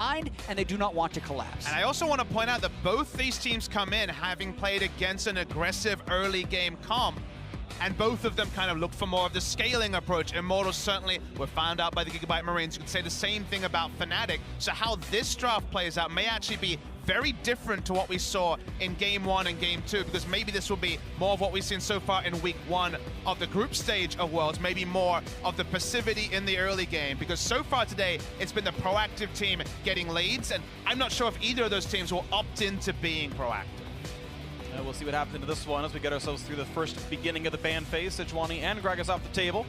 behind, and they do not want to collapse. And I also want to point out that both these teams come in having played against an aggressive early game comp, and both of them kind of look for more of the scaling approach. Immortals certainly were found out by the Gigabyte Marines. You could say the same thing about Fnatic. So how this draft plays out may actually be very different to what we saw in Game 1 and Game 2, because maybe this will be more of what we've seen so far in Week 1 of the group stage of Worlds, maybe more of the passivity in the early game, because so far today, it's been the proactive team getting leads, and I'm not sure if either of those teams will opt into being proactive. We'll see what happens into this one as we get ourselves through the first beginning of the ban phase. Sejuani and Gragas off the table.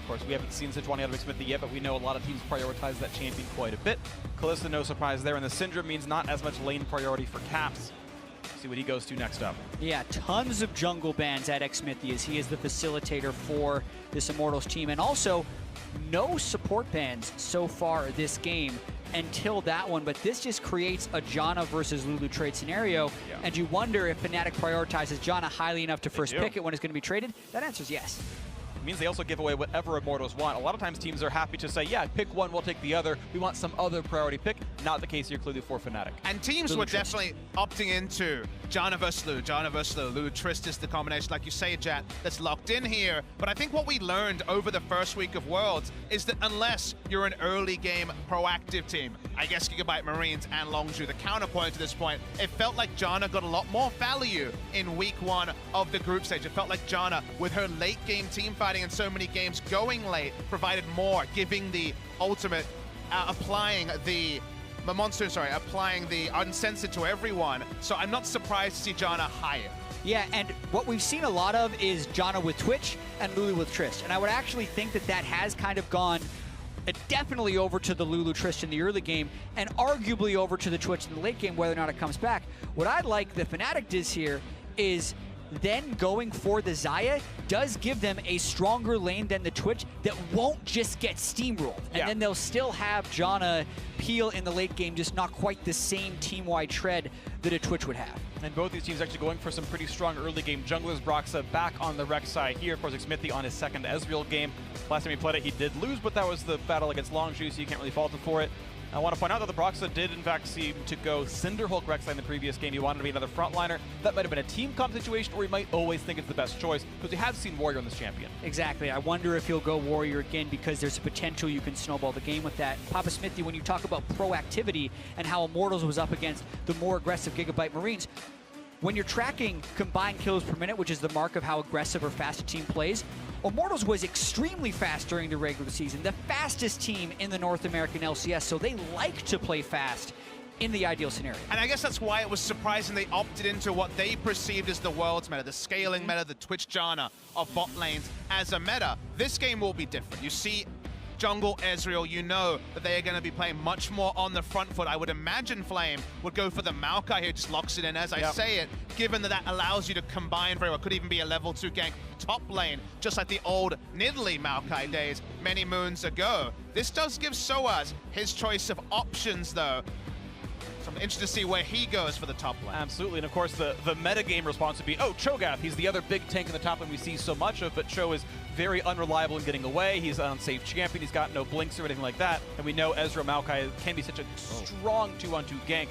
Of course, we haven't seen Sejuani out of Smithy yet, but we know a lot of teams prioritize that champion quite a bit. Kalista, no surprise there, and the Syndrome means not as much lane priority for Caps. See what he goes to next up. Yeah, tons of jungle bans at Xmithy as he is the facilitator for this Immortals team, and also no support bans so far this game until that one, but this just creates a Janna versus Lulu trade scenario, and you wonder if Fnatic prioritizes Janna highly enough to first pick it when it's going to be traded. That answer is yes. It means they also give away whatever Immortals want. A lot of times teams are happy to say, yeah, pick one, we'll take the other. We want some other priority pick. Not the case here clearly for Fnatic. And teams were definitely opting into Janna versus Lulu, Janna versus Lulu. Lulu Trist is the combination, like you say, Jat, that's locked in here. But I think what we learned over the first week of Worlds is that unless you're an early game proactive team, I guess Gigabyte Marines and Longzhu, the counterpoint to this point, it felt like Janna got a lot more value in Week 1 of the group stage. It felt like Janna, with her late game team fighting in so many games, going late, provided more, giving the ultimate, applying the uncensored to everyone. So I'm not surprised to see Janna higher. Yeah, and what we've seen a lot of is Janna with Twitch and Lulu with Trist. And I would actually think that that has kind of gone definitely over to the Lulu Trist in the early game, and arguably over to the Twitch in the late game, whether or not it comes back. What I'd like the Fnatic does here is then going for the Xayah does give them a stronger lane than the Twitch that won't just get steamrolled. And then they'll still have Janna peel in the late game, just not quite the same team-wide tread that a Twitch would have. And both these teams actually going for some pretty strong early game junglers. Broxa back on the Rex side here. Of course, Smithy on his second Ezreal game. Last time he played it, he did lose, but that was the battle against Longzhu, so you can't really fault him for it. I want to point out that the Broxa did, in fact, seem to go Cinderhulk Rek'Sai in the previous game. He wanted to be another frontliner. That might have been a team comp situation, or he might always think it's the best choice, because we have seen Warrior on this champion. Exactly. I wonder if he'll go Warrior again, because there's a potential you can snowball the game with that. Papa Smithy, when you talk about proactivity and how Immortals was up against the more aggressive Gigabyte Marines, when you're tracking combined kills per minute, which is the mark of how aggressive or fast a team plays, Immortals was extremely fast during the regular season, the fastest team in the North American LCS, so they like to play fast in the ideal scenario. And I guess that's why it was surprising they opted into what they perceived as the World's meta, the scaling meta, the Twitch Janna of bot lanes as a meta. This game will be different. You see jungle Ezreal, you know that they are going to be playing much more on the front foot. I would imagine Flame would go for the Maokai here, just locks it in as I say it, given that that allows you to combine very well. Could even be a level 2 gank top lane, just like the old Nidalee Maokai days many moons ago. This does give Soaz his choice of options, though. So I'm interested to see where he goes for the top lane. Absolutely, and of course the meta game response would be, oh, Cho'Gath, he's the other big tank in the top lane we see so much of, but Cho is very unreliable in getting away. He's an unsafe champion. He's got no blinks or anything like that. And we know Ezreal Maokai can be such a strong 2-on-2 gank.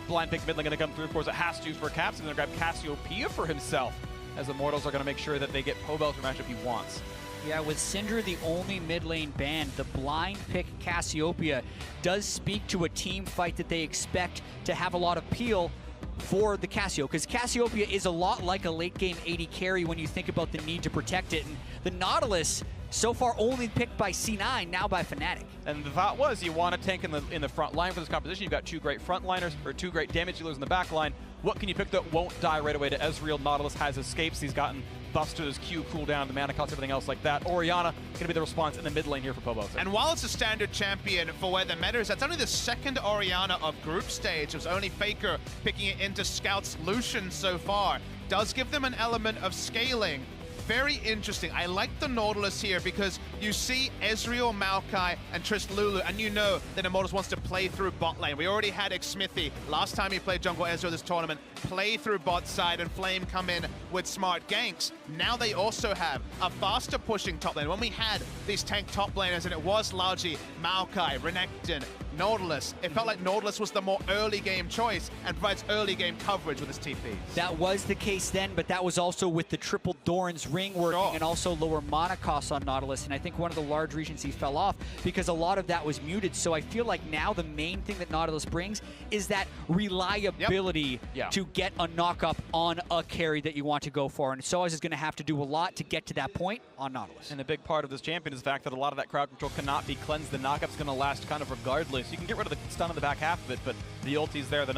Blind pick mid lane going to come through. Of course, it has to for Caps. He's going to grab Cassiopeia for himself, as Immortals are going to make sure that they get Pobel for matchup he wants. Yeah, with Syndra the only mid lane banned, the blind pick Cassiopeia does speak to a team fight that they expect to have a lot of peel for the Cassio, because Cassiopeia is a lot like a late game AD carry when you think about the need to protect it. And the Nautilus, so far only picked by C9, now by Fnatic. And the thought was you want a tank in the front line for this composition. You've got two great frontliners, or two great damage dealers in the back line. What can you pick that won't die right away to Ezreal? Nautilus has escapes. He's gotten buffs to his Q cooldown, the mana cost, everything else like that. Orianna going to be the response in the mid lane here for Pobel. And while it's a standard champion for where the meta is, that's only the second Orianna of group stage. It was only Faker picking it into Scout's Lucian so far. Does give them an element of scaling. Very interesting. I like the Nautilus here because you see Ezreal, Maokai, and Trist Lulu, and you know that Immortals wants to play through bot lane. We already had Xmithy, last time he played jungle Ezreal this tournament, play through bot side and Flame come in with smart ganks. Now they also have a faster pushing top lane. When we had these tank top laners, and it was largely Maokai, Renekton, Nautilus. It felt like Nautilus was the more early game choice and provides early game coverage with his TPs. That was the case then, but that was also with the triple Doran's ring working and also lower mana costs on Nautilus. And I think one of the large regions he fell off because a lot of that was muted. So I feel like now the main thing that Nautilus brings is that reliability to get a knock-up on a carry that you want to go for. And Soaz is going to have to do a lot to get to that point on Nautilus. And a big part of this champion is the fact that a lot of that crowd control cannot be cleansed. The knockup's going to last kind of regardless. You can get rid of the stun on the back half of it, but the ulti's there. The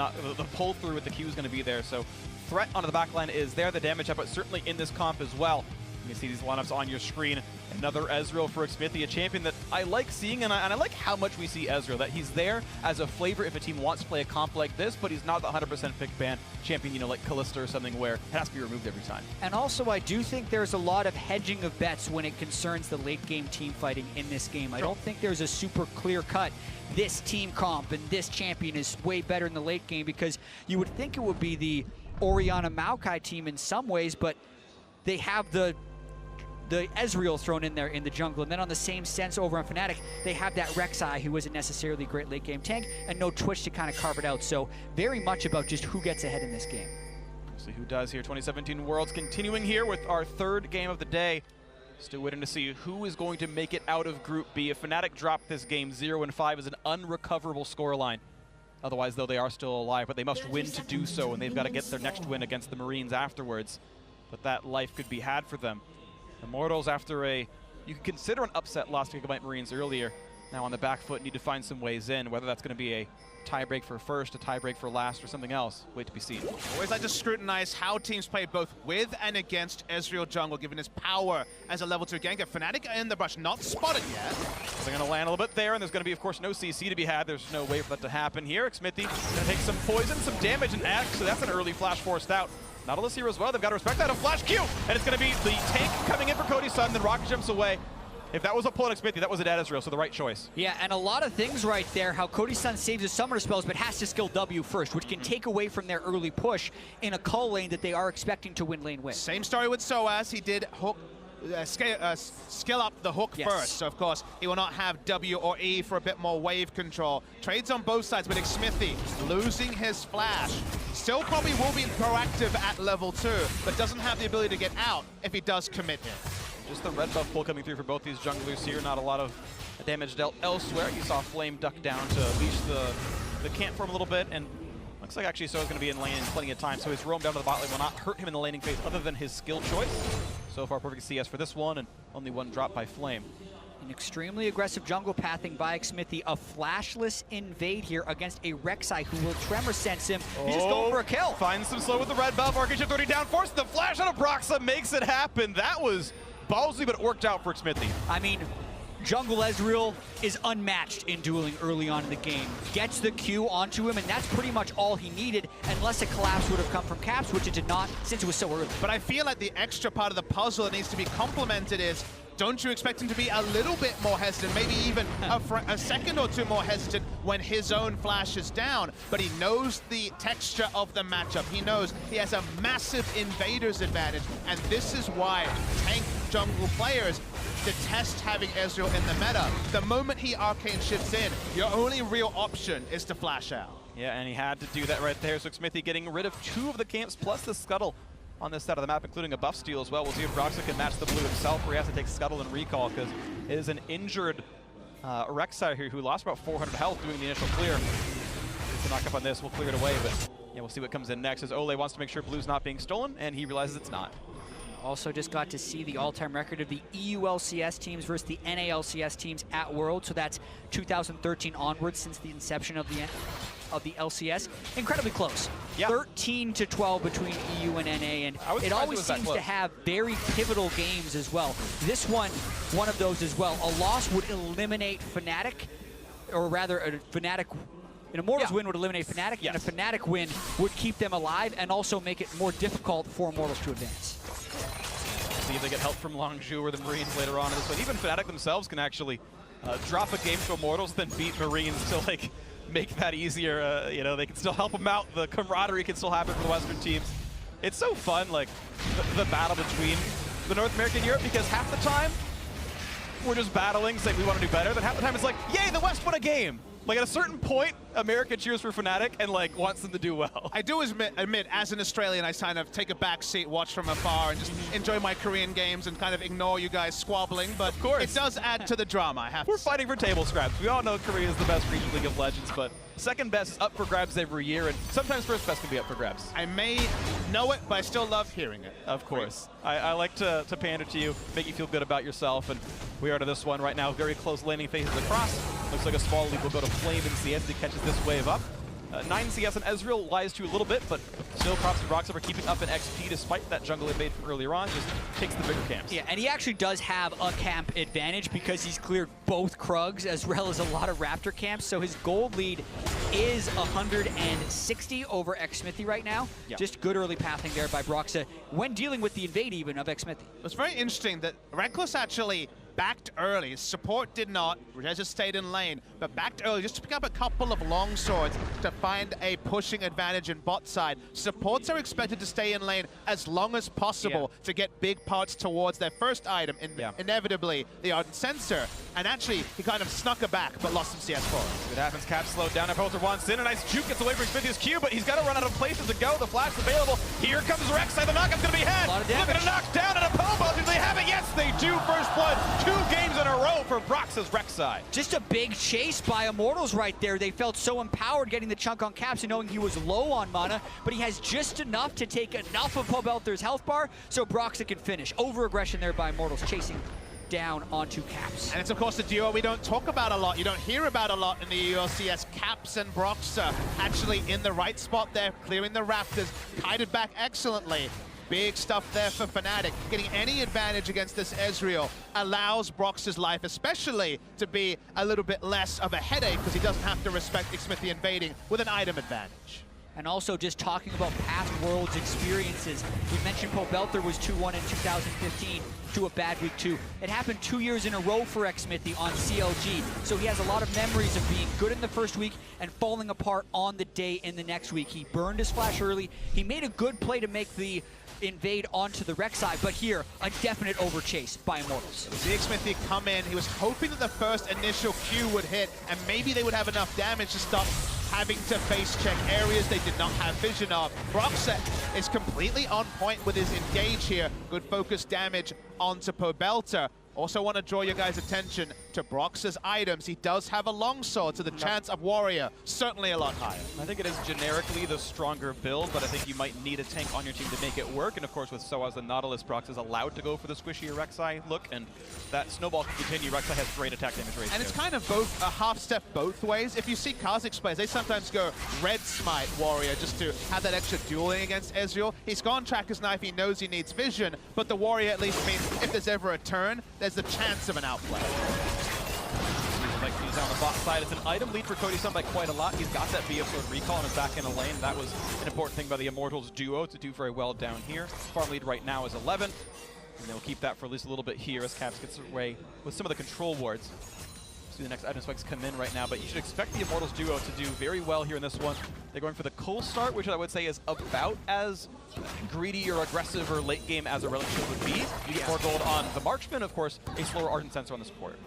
pull through with the Q is going to be there. So threat onto the back line is there. The damage output certainly in this comp as well. You see these lineups on your screen. Another Ezreal for Xmithie, a champion that I like seeing, and I like how much we see Ezreal, that he's there as a flavor if a team wants to play a comp like this, but he's not the 100% pick ban champion, you know, like Kalista or something where it has to be removed every time. And also, I do think there's a lot of hedging of bets when it concerns the late game team fighting in this game. I don't think there's a super clear cut, this team comp and this champion is way better in the late game, because you would think it would be the Orianna Maokai team in some ways, but they have the Ezreal thrown in there in the jungle. And then on the same sense over on Fnatic, they have that Rek'Sai who isn't necessarily a great late game tank and no Twitch to kind of carve it out. So very much about just who gets ahead in this game. We'll see who does here. 2017 Worlds continuing here with our third game of the day. Still waiting to see who is going to make it out of Group B. If Fnatic dropped this game 0-5 is an unrecoverable scoreline. Otherwise, though, they are still alive, but they must win to do so, and they've got to get their next win against the Marines afterwards. But that life could be had for them. Immortals, after you could consider an upset loss to Gigabyte Marines earlier, now on the back foot, need to find some ways in, whether that's going to be a tiebreak for first, a tiebreak for last, or something else. Wait to be seen. Always like to scrutinize how teams play both with and against Ezreal jungle, given his power as a level 2 ganker. Fnatic in the brush, not spotted yet. They're going to land a little bit there, and there's going to be, of course, no CC to be had. There's no way for that to happen here. Xmithie going to take some poison, some damage, and actually that's an early flash forced out. Nautilus here as well. They've got to respect that. A flash Q, and it's going to be the tank coming in for Cody's son, then Rocket jumps away. If that was a pull on Xmithie, that was a dead Ezreal, so the right choice. Yeah, and a lot of things right there, how Cody's son saves his summoner spells, but has to skill W first, which can take away from their early push in a cull lane that they are expecting to win lane with. Same story with Soaz. He did hook, skill up the hook first, so of course he will not have W or E for a bit more wave control. Trades on both sides, but Xmithie losing his flash. Still probably will be proactive at level 2, but doesn't have the ability to get out if he does commit in. Just the red buff pull coming through for both these junglers here. Not a lot of damage dealt elsewhere. You saw Flame duck down to leash the camp for him a little bit, and looks like actually So's going to be in lane in plenty of time, so his roam down to the bot lane will not hurt him in the laning phase other than his skill choice. So far, perfect CS for this one, and only one drop by Flame. An extremely aggressive jungle pathing by Xmithie. A flashless invade here against a Rek'Sai who will tremor sense him. He's just going for a kill. Finds some slow with the red buff. Archangel 30 down, forces the flash on Abraxa, makes it happen. That was ballsy, but it worked out for Xmithie. I mean, Jungle Ezreal is unmatched in dueling early on in the game. Gets the Q onto him, and that's pretty much all he needed, unless a collapse would have come from Caps, which it did not, since it was so early. But I feel like the extra part of the puzzle that needs to be complemented is, don't you expect him to be a little bit more hesitant, maybe even a second or two more hesitant when his own flash is down? But he knows the texture of the matchup. He knows he has a massive invader's advantage, and this is why tank jungle players detest having Ezreal in the meta. The moment he arcane shifts in, your only real option is to flash out. Yeah, and he had to do that right there. So Xmithie getting rid of 2 of the camps plus the Scuttle on this side of the map, including a buff steal as well. We'll see if Broxah can match the blue himself, where he has to take Scuttle and recall, because it is an injured Rek'Sai here who lost about 400 health doing the initial clear. To knock up on this, we'll clear it away, but yeah, we'll see what comes in next, as Ole wants to make sure blue's not being stolen, and he realizes it's not. Also just got to see the all-time record of the EU LCS teams versus the NA LCS teams at World. So that's 2013 onwards, since the inception of the LCS. Incredibly close. Yep. 13-12 between EU and NA, and it always seems to have very pivotal games as well. This one of those as well. A loss would eliminate Fnatic, or rather a Fnatic, an Immortals win would eliminate Fnatic, and a Fnatic win would keep them alive and also make it more difficult for Immortals to advance. See if they get help from Longzhu or the Marines later on in this one. Even Fnatic themselves can actually drop a game to Immortals, then beat Marines to like make that easier. You know, they can still help them out. The camaraderie can still happen for the Western teams. It's so fun, like the battle between the North America and Europe, because half the time we're just battling, saying we want to do better. Then half the time it's like, yay, the West won a game. Like at a certain point, America cheers for Fnatic and like wants them to do well. I do admit, as an Australian, I kind of take a back seat, watch from afar, and just enjoy my Korean games and kind of ignore you guys squabbling. But of course, it does add to the drama, I have to We're say. fighting for table scraps. We all know Korea is the best region League of Legends, but second best is up for grabs every year, and sometimes first best can be up for grabs. I may know it, but I still love hearing it. Of course. I like to pander to you, make you feel good about yourself, and we are to this one right now. Very close laning phases across. Looks like a small lead will go to Flame in CS as he catches this wave up. 9 CS and Ezreal lies to a little bit, but still props to Broxah for keeping up in XP despite that jungle invade from earlier on. Just takes the bigger camps. Yeah, and he actually does have a camp advantage because he's cleared both Krugs as well as a lot of Raptor camps. So his gold lead is 160 over Xmithy right now. Yeah. Just good early pathing there by Broxah when dealing with the invade even of Xmithy. It's very interesting that Reckless actually backed early. Support did not. Reza stayed in lane, but backed early just to pick up a couple of long swords to find a pushing advantage in bot side. Supports are expected to stay in lane as long as possible to get big parts towards their first item, inevitably the Ardent Sensor. And actually, he kind of snuck her back, but lost some CS for it. It happens, Cap slowed down. Bolter wants in. A nice juke gets away from Xmithy's Q, but he's got to run out of places to go. The flash is available. Here comes Rek'Sai. The knockup's going to be had. Look at a knockdown and a Pobo. Do they have it? Yes, they do. First blood. 2 games in a row for Broxah's Rek'Sai. Just a big chase by Immortals right there. They felt so empowered getting the chunk on Caps and knowing he was low on mana, but he has just enough to take enough of Pobelter's health bar so Broxah can finish. Over-aggression there by Immortals, chasing down onto Caps. And it's of course the duo we don't talk about a lot, you don't hear about a lot in the ULCS. Caps and Broxah actually in the right spot there, clearing the Raptors, kited back excellently. Big stuff there for Fnatic. Getting any advantage against this Ezreal allows Broxah's life especially to be a little bit less of a headache because he doesn't have to respect Xmithy invading with an item advantage. And also just talking about past Worlds experiences. We mentioned Pobelter was 2-1 in 2015 to a bad week 2. It happened 2 years in a row for Xmithy on CLG. So he has a lot of memories of being good in the first week and falling apart on the day in the next week. He burned his flash early. He made a good play to make the invade onto the Rek'Sai, but here, a definite overchase by Immortals. See Xmithy come in, he was hoping that the first initial Q would hit, and maybe they would have enough damage to stop having to face check areas they did not have vision of. Broxah is completely on point with his engage here. Good focus damage onto Pobelter. Also want to draw your guys' attention to Broxah's items. He does have a longsword, so the chance of Warrior certainly a lot higher. I think it is generically the stronger build, but I think you might need a tank on your team to make it work. And of course, with Soaz the Nautilus, Broxah is allowed to go for the squishier Rek'Sai look, and that snowball can continue. Rek'Sai has great attack damage ratio. And it's kind of both a half step both ways. If you see Kha'Zix plays, they sometimes go red smite Warrior just to have that extra dueling against Ezreal. He's gone Tracker's Knife, he knows he needs vision, but the Warrior at least means if there's ever a turn, there's the chance of an outplay. Like he's on the bot side. It's an item lead for Cody Sun by quite a lot. He's got that BF Sword recall and is back in a lane. That was an important thing by the Immortals duo to do very well down here. Farm lead right now is 11. And they'll keep that for at least a little bit here as Caps gets away with some of the control wards. See the next item spikes come in right now, but you should expect the Immortals duo to do very well here in this one. They're going for the cold start, which I would say is about as greedy or aggressive or late game as a Relic Shield would be. You get more gold on the Marksman, of course, a slower Ardent Sensor on the support.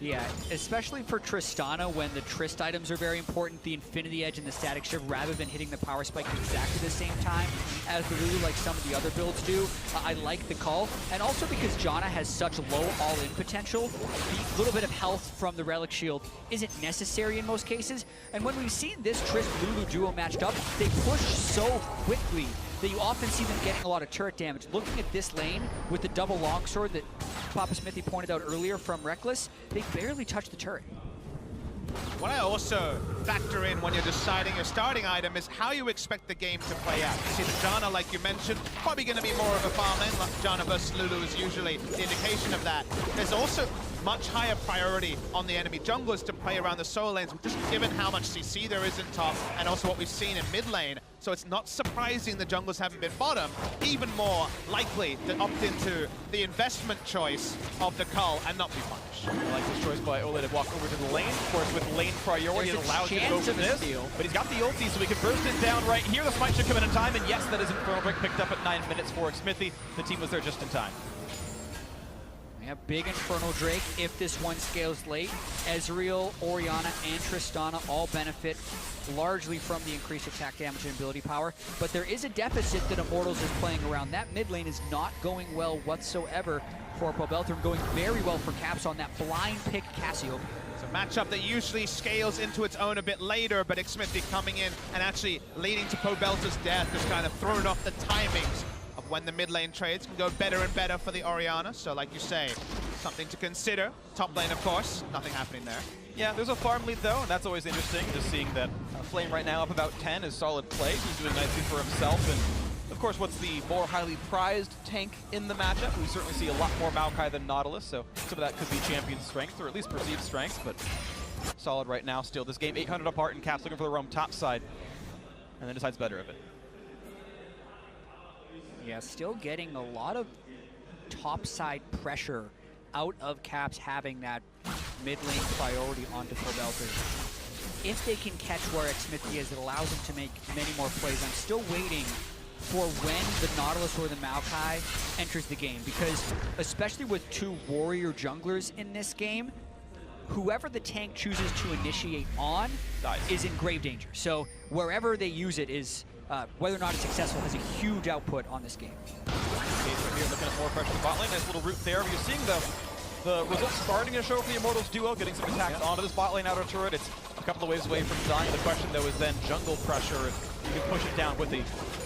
Yeah, especially for Tristana when the Trist items are very important, the Infinity Edge and the Static Shiv, rather than hitting the Power Spike at exactly the same time as the Lulu like some of the other builds do. I like the call. And also because Janna has such low all-in potential, the little bit of health from the Relic Shield isn't necessary in most cases. And when we've seen this Trist-Lulu duo matched up, they push so quickly that you often see them getting a lot of turret damage. Looking at this lane with the double longsword that Papa Smithy pointed out earlier from Reckless, they barely touch the turret. What I also factor in when you're deciding your starting item is how you expect the game to play out. You see the Janna, like you mentioned, probably going to be more of a farm lane. Like Janna versus Lulu is usually the indication of that. There's also much higher priority on the enemy junglers to play around the solo lanes, just given how much CC there is in top, and also what we've seen in mid lane. So it's not surprising the junglers haven't been bottom, even more likely to opt into the investment choice of the cull and not be punished. I like this choice by Ole to walk over to the lane. Of course, with lane priority, it allows you to go for this. But he's got the ulti, so we can burst it down right here. The smite should come in time, and yes, that is Infernal Break picked up at 9 minutes for Xmithy. The team was there just in time. Yeah, big Infernal Drake. If this one scales late, Ezreal, Orianna, and Tristana all benefit largely from the increased attack damage and ability power. But there is a deficit that Immortals is playing around. That mid lane is not going well whatsoever for Pobelter, going very well for Caps on that blind pick Cassiopeia. It's a matchup that usually scales into its own a bit later, but Xmithie coming in and actually leading to Pobelter's death has kind of thrown off the timings of when the mid lane trades can go better and better for the Orianna. So like you say, something to consider. Top lane, of course, nothing happening there. Yeah, there's a farm lead though, and that's always interesting, just seeing that Flame right now up about 10 is solid play. He's doing nicely for himself, and of course, what's the more highly prized tank in the matchup? We certainly see a lot more Maokai than Nautilus, so some of that could be champion strength, or at least perceived strength, but solid right now still. This game 800 apart, and Caps looking for the roam top side, and then decides better of it. Yeah, still getting a lot of top side pressure out of Caps having that mid lane priority onto Pobelter. If they can catch where Xmithie is, it allows them to make many more plays. I'm still waiting for when the Nautilus or the Maokai enters the game, because especially with two warrior junglers in this game, whoever the tank chooses to initiate on is in grave danger. So wherever they use it is, whether or not it's successful, has a huge output on this game. Here looking at more pressure to bot lane, nice little route there. You're seeing the results starting to show for the Immortals duo, getting some attacks onto this bot lane outer turret. It's a couple of waves away from dying. The question though is then jungle pressure, if you can push it down with a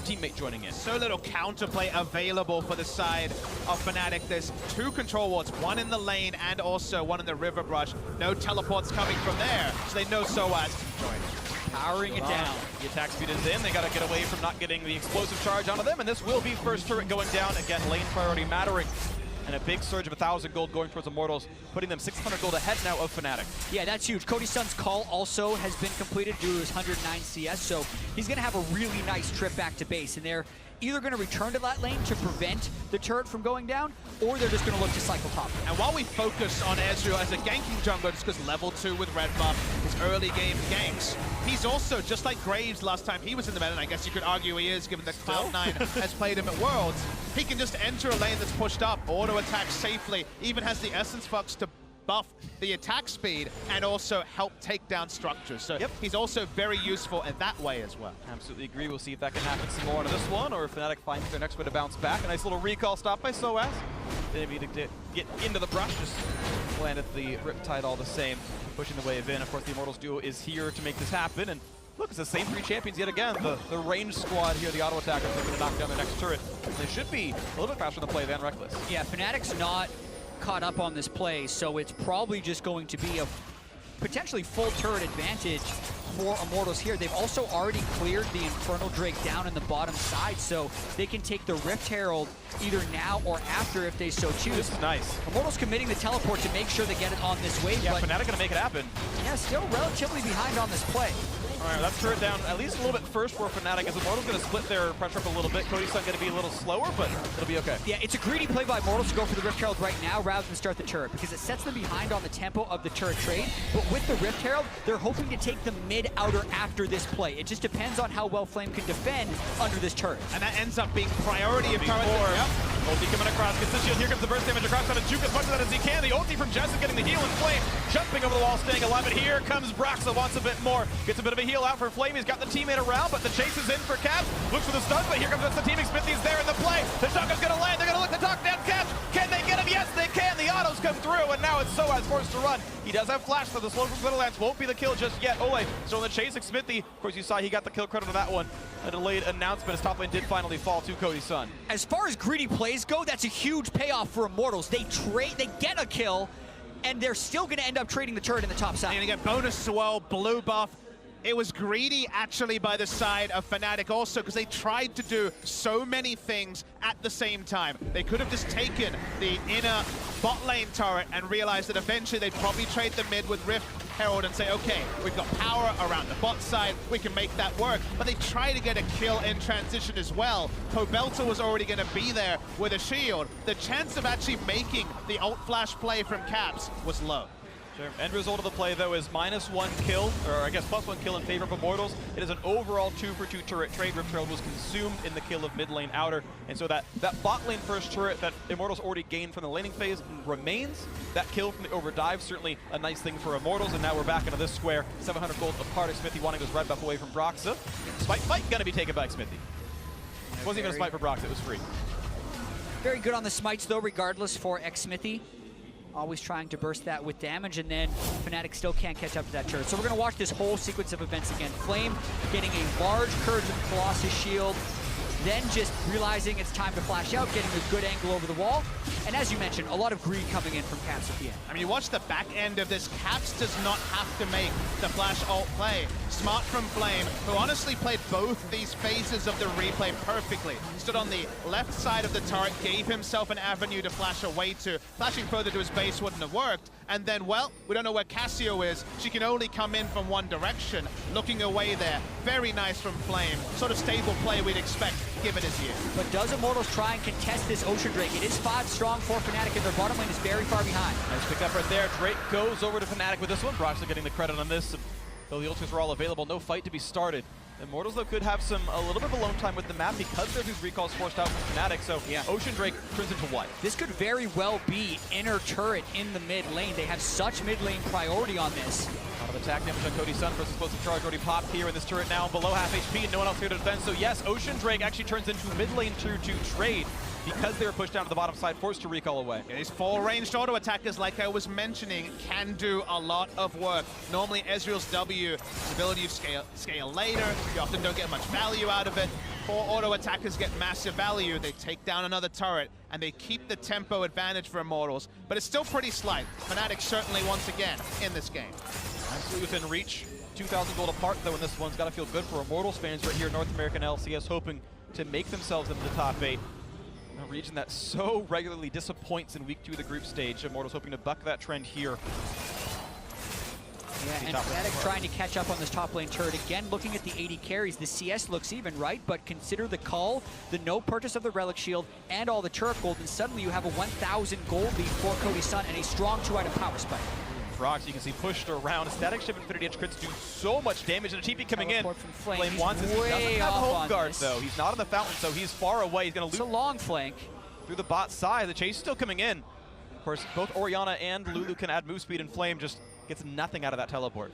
teammate joining in. So little counterplay available for the side of Fnatic. There's two control wards, one in the lane and also one in the river brush. No teleports coming from there, so they know Soaz can join. Powering it down. The attack speed is in. They got to get away from not getting the explosive charge onto them, and this will be first turret going down. Again, lane priority mattering. And a big surge of 1,000 gold going towards Immortals, putting them 600 gold ahead now of Fnatic. Yeah, that's huge. Cody Sun's call also has been completed due to his 109 CS, so he's going to have a really nice trip back to base, and they're either going to return to that lane to prevent the turret from going down, or they're just going to look to cycle top. And while we focus on Ezreal as a ganking jungler, just because level 2 with red buff, his early game ganks, he's also, just like Graves last time he was in the meta, and I guess you could argue he is, given that Cloud9 has played him at Worlds, he can just enter a lane that's pushed up, auto-attack safely, even has the Essence Fox to buff the attack speed and also help take down structures. So he's also very useful in that way as well. Absolutely agree. We'll see if that can happen some more on this one, or if Fnatic finds their next way to bounce back. A nice little recall stop by Soaz. They need to get into the brush, just landed the Riptide all the same, pushing the wave in. Of course, the Immortals duo is here to make this happen, and look, it's the same three champions yet again. The range squad here, the auto attackers, are going to knock down their next turret. They should be a little bit faster in the play than Reckless. Yeah, Fnatic's not caught up on this play, so it's probably just going to be a potentially full turret advantage for Immortals here. They've also already cleared the Infernal Drake down in the bottom side, so they can take the Rift Herald either now or after if they so choose. This is nice. Immortals committing the teleport to make sure they get it on this wave. Yeah, but Fnatic gonna make it happen. Yeah, still relatively behind on this play. All right, that's turret down at least a little bit first for Fnatic, as Immortals gonna split their pressure up a little bit. Cody's gonna be a little slower, but it'll be okay. Yeah, it's a greedy play by Immortals to go for the Rift Herald right now rather than start the turret, because it sets them behind on the tempo of the turret trade. But with the Rift Herald, they're hoping to take the mid-outer after this play. It just depends on how well Flame can defend under this turret. And that ends up being priority of turret. Ulti coming across, gets the shield. Here comes the burst damage across, trying to juke as much of that as he can. The ulti from Jess is getting the heal, and Flame jumping over the wall, staying alive. And here comes Braxa, wants a bit more. Gets a bit of a heal out for Flame. He's got the teammate around, but the chase is in for Caps. Looks for the stun, but here comes the team. Xmithie's there in the play. The shotgun's gonna land. They're gonna look to talk down Caps. Can they get him? Yes, they can. The autos come through, and now it's Soaz forced to run. He does have flash, so the slow from Littlelance won't be the kill just yet. Ole still in the chase. Xmithie, of course, you saw he got the kill credit on that one. A delayed announcement. His top lane did finally fall to Cody Sun. As far as greedy plays go, that's a huge payoff for Immortals. They get a kill, and they're still going to end up trading the turret in the top side. They're going to get bonus as well, blue buff. It was greedy, actually, by the side of Fnatic also, because they tried to do so many things at the same time. They could have just taken the inner bot lane turret and realized that eventually they'd probably trade the mid with Rift Herald and say, okay, we've got power around the bot side, we can make that work. But they try to get a kill in transition as well. Pobelter was already going to be there with a shield. The chance of actually making the ult flash play from Caps was low. Sure. End result of the play, though, is -1 kill, or I guess +1 kill in favor of Immortals. It is an overall 2-for-2 turret trade. Rip Trail was consumed in the kill of mid lane outer, and so that bot lane first turret that Immortals already gained from the laning phase remains. That kill from the overdive, certainly a nice thing for Immortals, and now we're back into this square. 700 gold apart. Xmithie wanting this red buff away from Broxa. Smite fight gonna be taken by Xmithie. It wasn't even a smite for Broxa, it was free. Very good on the smites, though, regardless, for Xmithie. Always trying to burst that with damage, and then Fnatic still can't catch up to that turret. So we're going to watch this whole sequence of events again. Flame getting a large Courage of Colossus shield, then just realizing it's time to flash out, getting a good angle over the wall. And as you mentioned, a lot of greed coming in from Caps at the end. I mean, you watch the back end of this. Caps does not have to make the flash ult play. Smart from Flame, who honestly played both these phases of the replay perfectly. Stood on the left side of the turret, gave himself an avenue to flash away to. Flashing further to his base wouldn't have worked. And then, well, we don't know where Cassio is. She can only come in from one direction. Looking away there. Very nice from Flame. Sort of stable play we'd expect, given his year. But does Immortals try and contest this Ocean Drake? It is 5 strong for Fnatic, and their bottom lane is very far behind. Nice pick up right there. Drake goes over to Fnatic with this one. Broxley getting the credit on this. Though the ultimates were all available, no fight to be started. Immortals, though, could have a little bit of alone time with the map because there's these recalls forced out from Fnatic, so yeah. Ocean Drake turns into what? This could very well be inner turret in the mid lane. They have such mid lane priority on this. A lot of attack damage on Cody Sun. First explosive charge already popped here in this turret now below half HP and no one else here to defend. So yes, Ocean Drake actually turns into mid lane tier 2 trade because they were pushed down to the bottom side, forced to recall away. These 4 ranged auto attackers, like I was mentioning, can do a lot of work. Normally, Ezreal's W, his ability to scale later, you often don't get much value out of it. 4 auto attackers get massive value, they take down another turret, and they keep the tempo advantage for Immortals, but it's still pretty slight. Fnatic certainly, once again, in this game. Absolutely within reach. 2,000 gold apart, though, and this one's got to feel good for Immortals fans right here in North American LCS, hoping to make themselves into the top 8. A region that so regularly disappoints in week 2 of the group stage. Immortals hoping to buck that trend here. Yeah, and Fnatic trying to catch up on this top lane turret. Again, looking at the 80 carries, the CS looks even, right? But consider the call, the no purchase of the Relic Shield, and all the turret gold, and suddenly you have a 1,000 gold lead for Cody Sun and a strong 2-item power spike. Brox, you can see pushed around. Static Shift Infinity Edge crits do so much damage, and a TP coming in. From Flame. Flame wants this. He doesn't have home guard, though. He's not on the fountain, so he's far away. He's going to loop. It's a long flank. Through the bot side. The chase is still coming in. Of course, both Orianna and Lulu can add move speed, and Flame just gets nothing out of that teleport.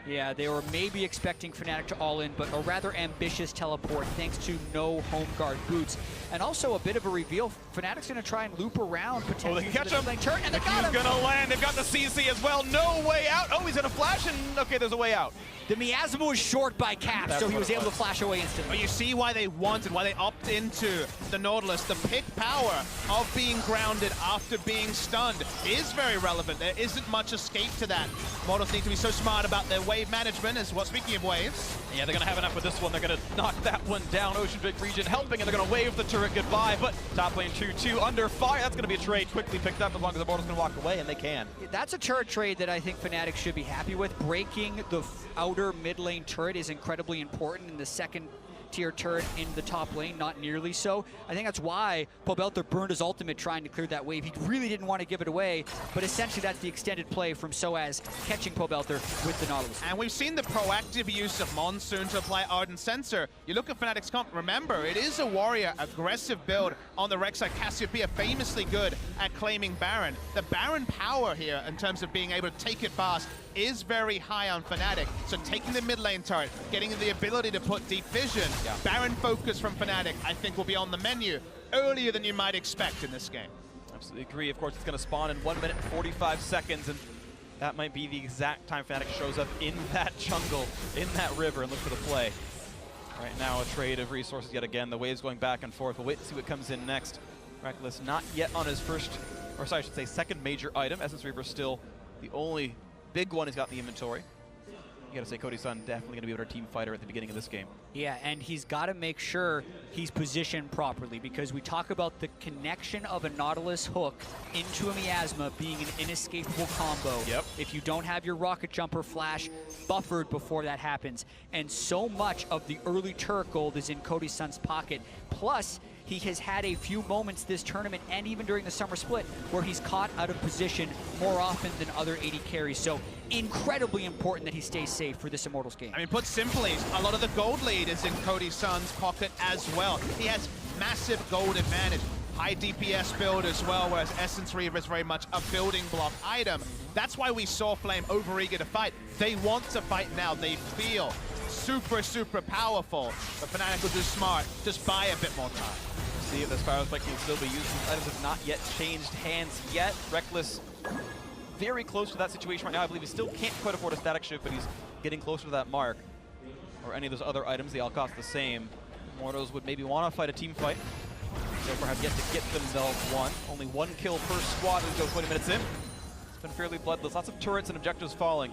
Yeah, they were maybe expecting Fnatic to all in, but a rather ambitious teleport thanks to no home guard boots. And also a bit of a reveal, Fnatic's going to try and loop around potentially. Oh, they can catch him. Turn, and they got him. He's going to land. They've got the CC as well. No way out. Oh, he's going to flash, and okay, there's a way out. The miasma was short by Caps, so he was able to flash away instantly. But you see why they wanted, why they opt into the Nautilus. The pick power of being grounded after being stunned is very relevant. There isn't much escape to that. Immortals need to be so smart about their wave management as well. Speaking of waves. Yeah, they're going to have enough with this one. They're going to knock that one down. Ocean Region helping, and they're going to wave the turret goodbye. But top lane 2-2 under fire. That's going to be a trade quickly picked up as long as the Immortals can walk away, and they can. That's a turret trade that I think Fnatic should be happy with. Breaking the outer mid lane turret is incredibly important in the second tier turret in the top lane, not nearly so. I think that's why Pobelter burned his ultimate trying to clear that wave. He really didn't want to give it away, but essentially that's the extended play from Soaz catching Pobelter with the Nautilus. And we've seen the proactive use of Monsoon to apply Ardent Sensor. You look at Fnatic's comp, remember, it is a warrior, aggressive build on the Rek'Sai. Cassiopeia famously good at claiming Baron. The Baron power here in terms of being able to take it fast is very high on Fnatic. So taking the mid lane turret, getting the ability to put deep vision, Baron focus from Fnatic, I think will be on the menu earlier than you might expect in this game. Absolutely agree. Of course, it's going to spawn in 1 minute and 45 seconds, and that might be the exact time Fnatic shows up in that jungle, in that river, and look for the play. Right now, a trade of resources yet again. The waves going back and forth. We'll wait to see what comes in next. Reckless not yet on his first, or sorry, I should say second major item. Essence Reaver still the only big one he's got in the inventory. You gotta say Cody Sun definitely gonna be a better team fighter at the beginning of this game. Yeah, and he's gotta make sure he's positioned properly, because we talk about the connection of a Nautilus hook into a miasma being an inescapable combo. Yep. If you don't have your rocket jumper flash buffered before that happens. And so much of the early turret gold is in Cody Sun's pocket. Plus, he has had a few moments this tournament and even during the summer split where he's caught out of position more often than other AD carries. So incredibly important that he stays safe for this Immortals game. I mean, put simply, a lot of the gold lead is in Cody Sun's pocket as well. He has massive gold advantage. High DPS build as well, whereas Essence Reaver is very much a building block item. That's why we saw Flame overeager to fight. They want to fight now. They feel super, super powerful. But Fnatic will do smart. Just buy a bit more time. See if the Spiral Spike can still be used. These items have not yet changed hands yet. Reckless very close to that situation right now. I believe he still can't quite afford a static shift, but he's getting closer to that mark. Or any of those other items, they all cost the same. Immortals would maybe want to fight a team fight. So far have yet to get themselves one. Only one kill per squad as we go 20 minutes in. It's been fairly bloodless. Lots of turrets and objectives falling.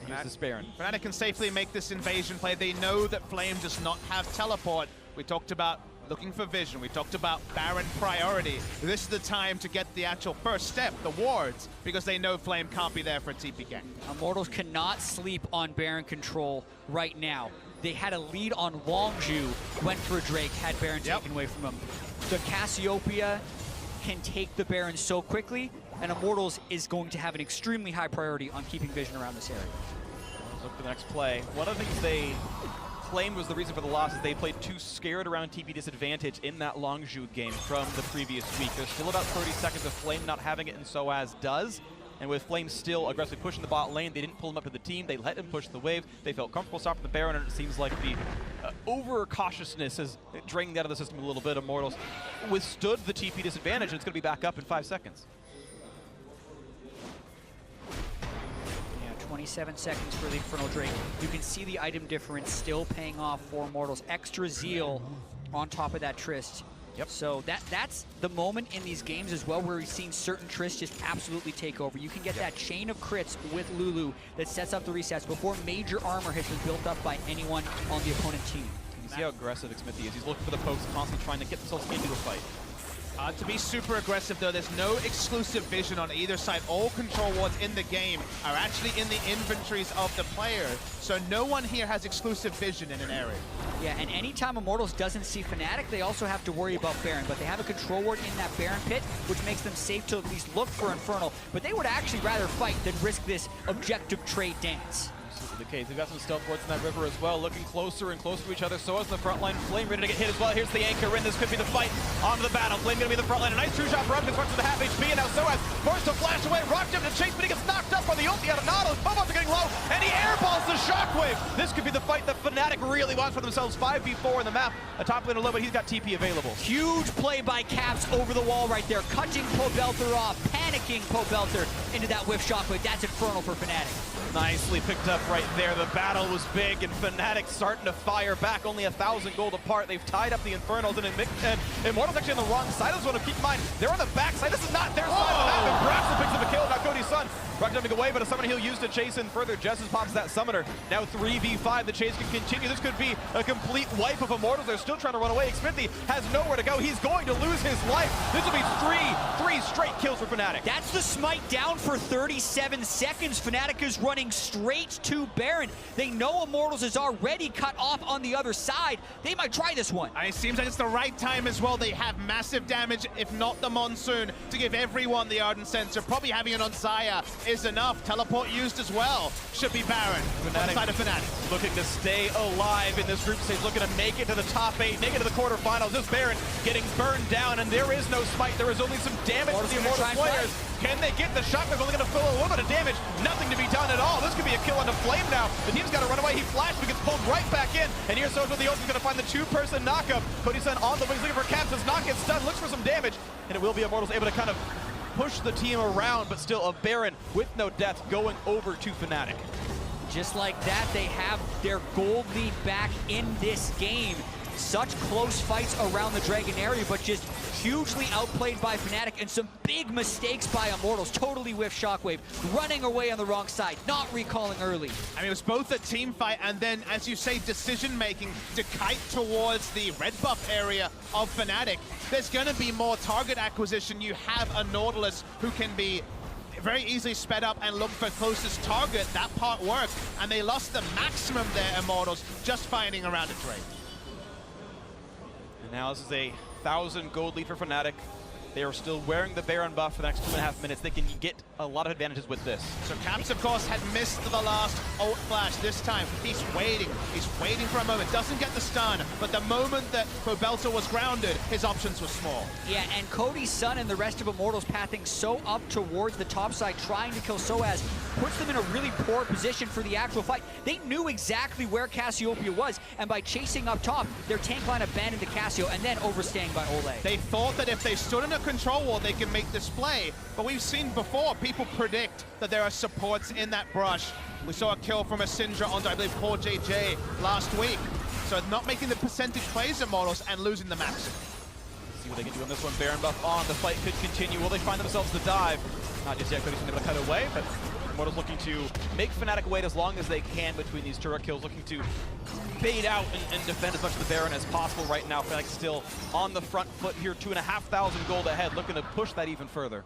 Here's this Baron. Fnatic can safely make this invasion play. They know that Flame does not have teleport. We talked about looking for vision. We talked about Baron priority. This is the time to get the actual first step, the wards, because they know Flame can't be there for a TP gang. Immortals cannot sleep on Baron control right now. They had a lead on Longzhu, went for a Drake, had Baron taken away from him. The Cassiopeia can take the Baron so quickly, and Immortals is going to have an extremely high priority on keeping vision around this area. Let's look for the next play. One of the things they claimed was the reason for the loss is they played too scared around TP disadvantage in that Longzhu game from the previous week. There's still about 30 seconds of Flame not having it, and Soaz does. And with Flame still aggressively pushing the bot lane, they didn't pull him up to the team. They let him push the wave. They felt comfortable stopping the Baron, and it seems like the over-cautiousness is draining out of the system a little bit. Immortals withstood the TP disadvantage, and it's going to be back up in 5 seconds. Yeah, 27 seconds for the Infernal Drake. You can see the item difference still paying off for Immortals. Extra zeal on top of that Trist. Yep. So that's the moment in these games as well where we've seen certain Trists just absolutely take over. You can get that chain of crits with Lulu that sets up the resets before major armor has been built up by anyone on the opponent team. You can see how aggressive Xmithie is. He's looking for the pokes, constantly trying to get themselves into a fight. To be super aggressive though, there's no exclusive vision on either side. All control wards in the game are actually in the inventories of the player. So no one here has exclusive vision in an area. Yeah, and anytime Immortals doesn't see Fnatic, they also have to worry about Baron. But they have a control ward in that Baron pit, which makes them safe to at least look for Infernal. But they would actually rather fight than risk this objective trade dance. The case. We've got some stealth wards in that river as well, looking closer and closer to each other. So is the front line. Flame ready to get hit as well. Here's the anchor in. This could be the fight onto the battle. Flame going to be the front line. A nice true shot for him. Constructs to the half HP, and now Soaz forced to flash away. Rocked him to chase, but he gets knocked up on the ulti out of Nautilus. Bubbles are getting low, and he airballs the shockwave. This could be the fight that Fnatic really wants for themselves. 5v4 in the map. A top laner low, but he's got TP available. Huge play by Caps over the wall right there, cutting Pobelter off, panicking Pobelter into that whiff shockwave. That's Infernal for Fnatic. Nicely picked up right there. The battle was big, and Fnatic starting to fire back. Only 1,000 gold apart. They've tied up the Infernals, and Immortals actually on the wrong side of this one. Keep in mind, they're on the back side. This is not their side of the map, and Braxton picks up a kill. Now Cody's son. Rock jumping away, but a summon heal used to chase in further. Jessus pops that summoner. Now 3v5. The chase can continue. This could be a complete wipe of Immortals. They're still trying to run away. Xmithie has nowhere to go. He's going to lose his life. This will be three straight kills for Fnatic. That's the smite down for 37 seconds. Fnatic is running straight to Baron. They know Immortals is already cut off on the other side. They might try this one. And it seems like it's the right time as well. They have massive damage, if not the Monsoon, to give everyone the Ardent Sensor. Probably having it on Xayah is enough. Teleport used as well. Should be Baron on the side of Fnatic. Looking to stay alive in this group stage, looking to make it to the top 8, make it to the quarterfinals. This Baron getting burned down, and there is no smite. There is only some damage to the Immortals players. Can they get the shot? They're only going to fill a little bit of damage. Nothing to be done at all. This could be a kill on the Flame now. The team's got to run away. He flashed, but gets pulled right back in. And here's Soaz with the ult. He's going to find the two-person knockup. Cody's son on the wings looking for Caps. Does not get stunned. Looks for some damage. And it will be Immortals able to kind of push the team around, but still a Baron with no death going over to Fnatic. Just like that, they have their gold lead back in this game. Such close fights around the Dragon area, but just hugely outplayed by Fnatic, and some big mistakes by Immortals. Totally whiff Shockwave, running away on the wrong side, not recalling early. I mean, it was both a team fight and then, as you say, decision-making to kite towards the red buff area of Fnatic. There's going to be more target acquisition. You have a Nautilus who can be very easily sped up and look for closest target. That part worked, and they lost the maximum there, Immortals, just fighting around a Drake. Now this is a 1,000 gold lead for Fnatic. They are still wearing the Baron buff for the next 2.5 minutes. They can get a lot of advantages with this. So Caps, of course, had missed the last ult flash. This time, he's waiting. He's waiting for a moment. Doesn't get the stun, but the moment that Pobelta was grounded, his options were small. Yeah, and Cody's son and the rest of Immortals pathing so up towards the top side, trying to kill Soaz, puts them in a really poor position for the actual fight. They knew exactly where Cassiopeia was, and by chasing up top, their tank line abandoned the Cassio and then overstaying by Ole. They thought that if they stood in a control wall, they can make this play, but we've seen before, people predict that there are supports in that brush. We saw a kill from a Syndra onto, I believe, Core JJ last week. So not making the percentage plays Immortals and losing the max. See what they can do on this one. Baron buff on. The fight could continue. Will they find themselves the dive? Not just yet. Cody's able to cut away, but Immortals looking to make Fnatic wait as long as they can between these turret kills, looking to bait out and defend as much of the Baron as possible right now. Fnatic still on the front foot here, 2,500 gold ahead, looking to push that even further.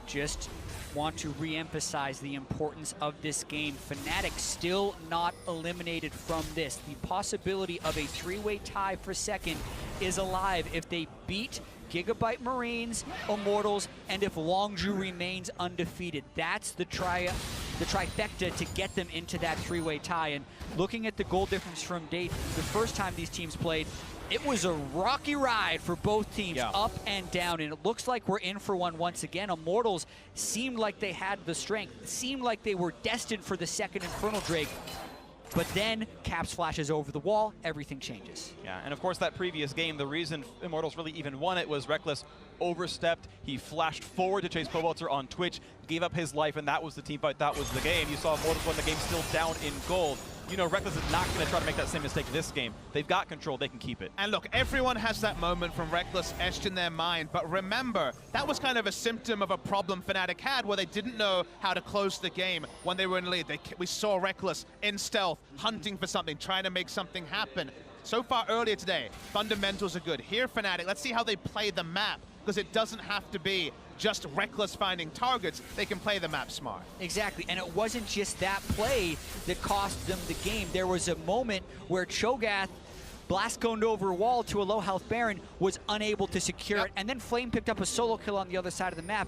Just want to re-emphasize the importance of this game. Fnatic still not eliminated from this. The possibility of a three-way tie for second is alive if they beat Gigabyte Marines, Immortals, and if Longzhu remains undefeated. That's the trifecta to get them into that three-way tie. And looking at the goal difference from date, the first time these teams played, it was a rocky ride for both teams, up and down, and it looks like we're in for one once again. Immortals seemed like they had the strength, seemed like they were destined for the second Infernal Drake, but then Caps flashes over the wall, everything changes. Yeah, and of course that previous game, the reason Immortals really even won it was Rekkles overstepped. He flashed forward to chase Pobelta on Twitch, gave up his life, and that was the team fight, that was the game. You saw Immortals win the game still down in gold. You know Rekkles is not going to try to make that same mistake this game. They've got control, they can keep it. And look, everyone has that moment from Rekkles etched in their mind, but remember, that was kind of a symptom of a problem Fnatic had where they didn't know how to close the game when they were in lead. We saw Rekkles in stealth, hunting for something, trying to make something happen. So far earlier today, fundamentals are good. Here, Fnatic, let's see how they play the map, because it doesn't have to be just Rekkles finding targets. They can play the map smart. Exactly, and it wasn't just that play that cost them the game. There was a moment where Cho'Gath blast-coned over a wall to a low-health Baron, was unable to secure it, and then Flame picked up a solo kill on the other side of the map.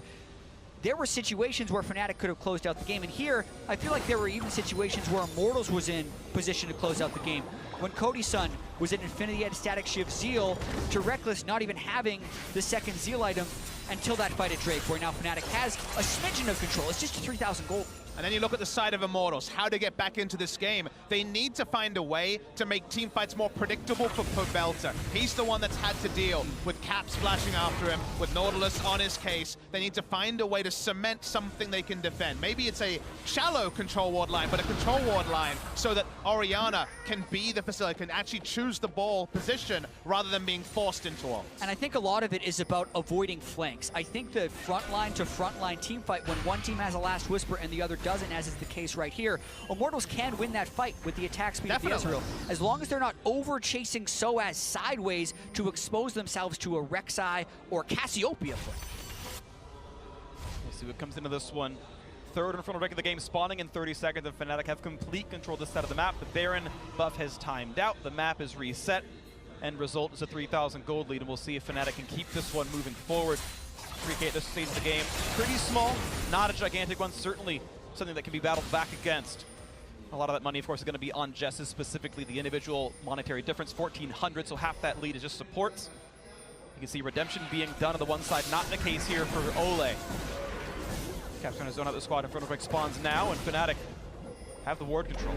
There were situations where Fnatic could have closed out the game, and here, I feel like there were even situations where Immortals was in position to close out the game. When Cody's son was at Infinity at Static Shift Zeal, to Rekkles not even having the second Zeal item until that fight at Drake, where now Fnatic has a smidgen of control. It's just 3,000 gold. And then you look at the side of Immortals, how to get back into this game. They need to find a way to make team fights more predictable for Pobelta. He's the one that's had to deal with Caps splashing after him, with Nautilus on his case. They need to find a way to cement something they can defend. Maybe it's a shallow control ward line, but a control ward line so that Orianna can be the facility, can actually choose the ball position rather than being forced into ult. And I think a lot of it is about avoiding flanks. I think the frontline to frontline team fight, when one team has a last whisper and the other doesn't, as is the case right here, Immortals can win that fight with the attack speed of the Ezreal, as long as they're not over-chasing Soaz sideways to expose themselves to a Rek'Sai or Cassiopeia play. We'll see what comes into this one. Third Infernal Drake of the game spawning in 30 seconds, and Fnatic have complete control of this side of the map. The Baron buff has timed out, the map is reset, and result is a 3,000 gold lead, and we'll see if Fnatic can keep this one moving forward. 3K at this stage of the game, pretty small, not a gigantic one, certainly something that can be battled back against. A lot of that money, of course, is going to be on Jess's, specifically the individual monetary difference, 1,400, so half that lead is just supports. You can see redemption being done on the one side, not the case here for Ole. Caps trying to zone out the squad. Infernal Drake spawns now, and Fnatic have the ward control.